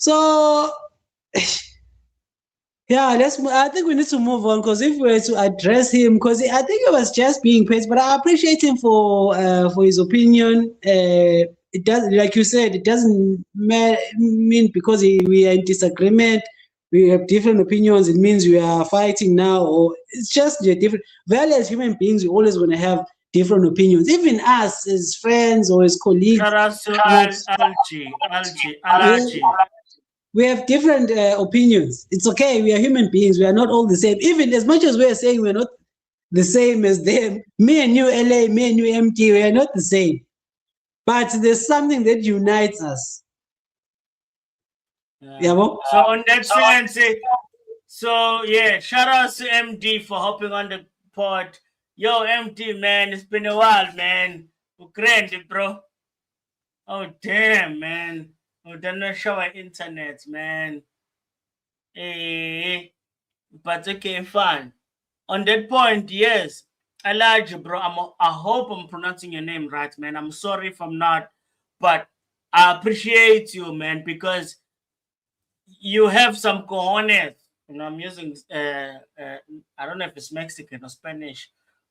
So, yeah, I think we need to move on because if we were to address him, because I think he was just being paid, but I appreciate him for his opinion. It does, like you said, it doesn't mean because we are in disagreement, we have different opinions. It means we are fighting now, or it's just different. Well, as human beings, we always want to have different opinions. Even us as friends or as colleagues. Shout out to Algae. We have different opinions. It's okay. We are human beings. We are not all the same. Even as much as we are saying we're not the same as them, me and you, LA, me and you, MT, we are not the same. But there's something that unites us. Yeah. So on that sense, so yeah, shout out to MD for hopping on the pod. Yo, MD, man, it's been a while, man. Ukraine, bro. Oh, damn, man. Oh, they're not showing internet, man. But okay, fine. On that point, yes. I like you, bro. I hope I'm pronouncing your name right, man. I'm sorry if I'm not, but I appreciate you, man, because you have some cojones. I'm using I don't know if it's Mexican or Spanish,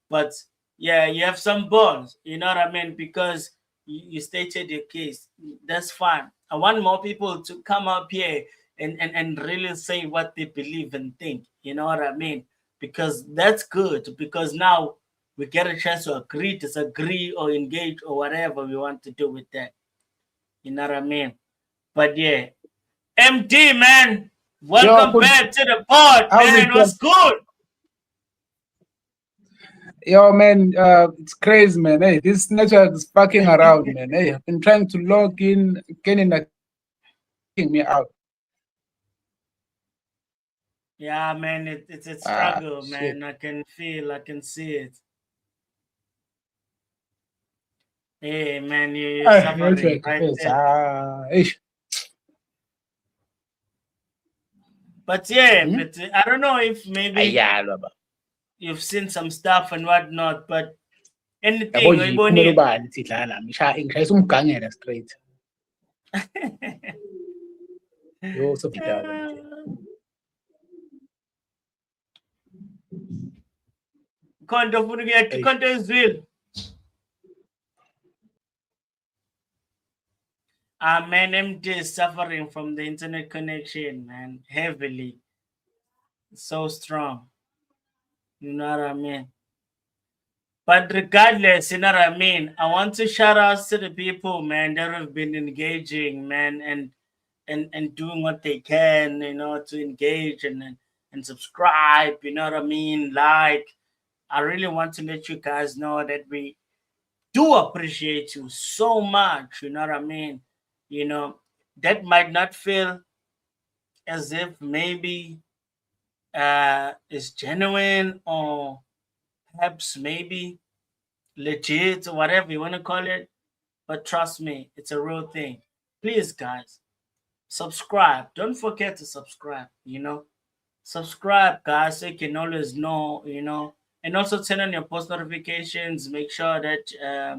but yeah, you have some balls. You know what I mean? Because you stated your case. That's fine. I want more people to come up here and really say what they believe and think. You know what I mean? Because that's good. Because now we get a chance to agree, disagree, or engage, or whatever we want to do with that. You know what I mean? But yeah, MD, man, welcome back to the pod, man. What's good? Yo, man, it's crazy, man. Hey, this network is fucking around, man. Hey, I've been trying to log in, getting me out. Yeah, man, it's a struggle, man. I can see it. Hey, man, you're suffering right there. But yeah, but I don't know if maybe you've seen some stuff and whatnot, but anything, straight. Yo, so Conto is real. Man, MD is suffering from the internet connection, man, heavily. So strong. You know what I mean? But regardless, you know what I mean? I want to shout out to the people, man, that have been engaging, man, and doing what they can, you know, to engage and subscribe, you know what I mean? Like, I really want to let you guys know that we do appreciate you so much, you know what I mean? You know, that might not feel as if maybe it's genuine or perhaps maybe legit or whatever you want to call it, but trust me, it's a real thing. Please, guys, subscribe. Don't forget to subscribe, you know. Subscribe, guys, so you can always know, you know, and also turn on your post notifications. Make sure that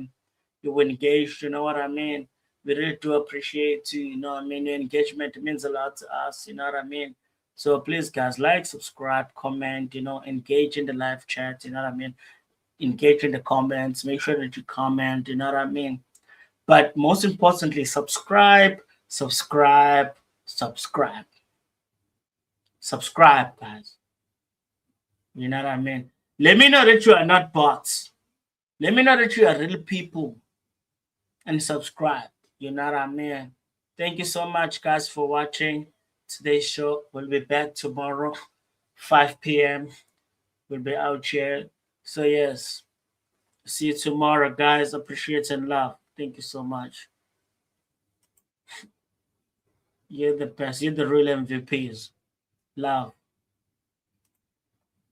you're engaged, you know what I mean? We really do appreciate you know what I mean? Your engagement means a lot to us, you know what I mean? So please, guys, like, subscribe, comment, you know, engage in the live chat, you know what I mean? Engage in the comments, make sure that you comment, you know what I mean? But most importantly, subscribe, subscribe, subscribe. Subscribe, guys. You know what I mean? Let me know that you are not bots. Let me know that you are real people. And subscribe. You know what I mean? Thank you so much, guys, for watching today's show. We'll be back tomorrow, 5 p.m. We'll be out here. So, yes. See you tomorrow, guys. Appreciate and love. Thank you so much. You're the best. You're the real MVPs. Love.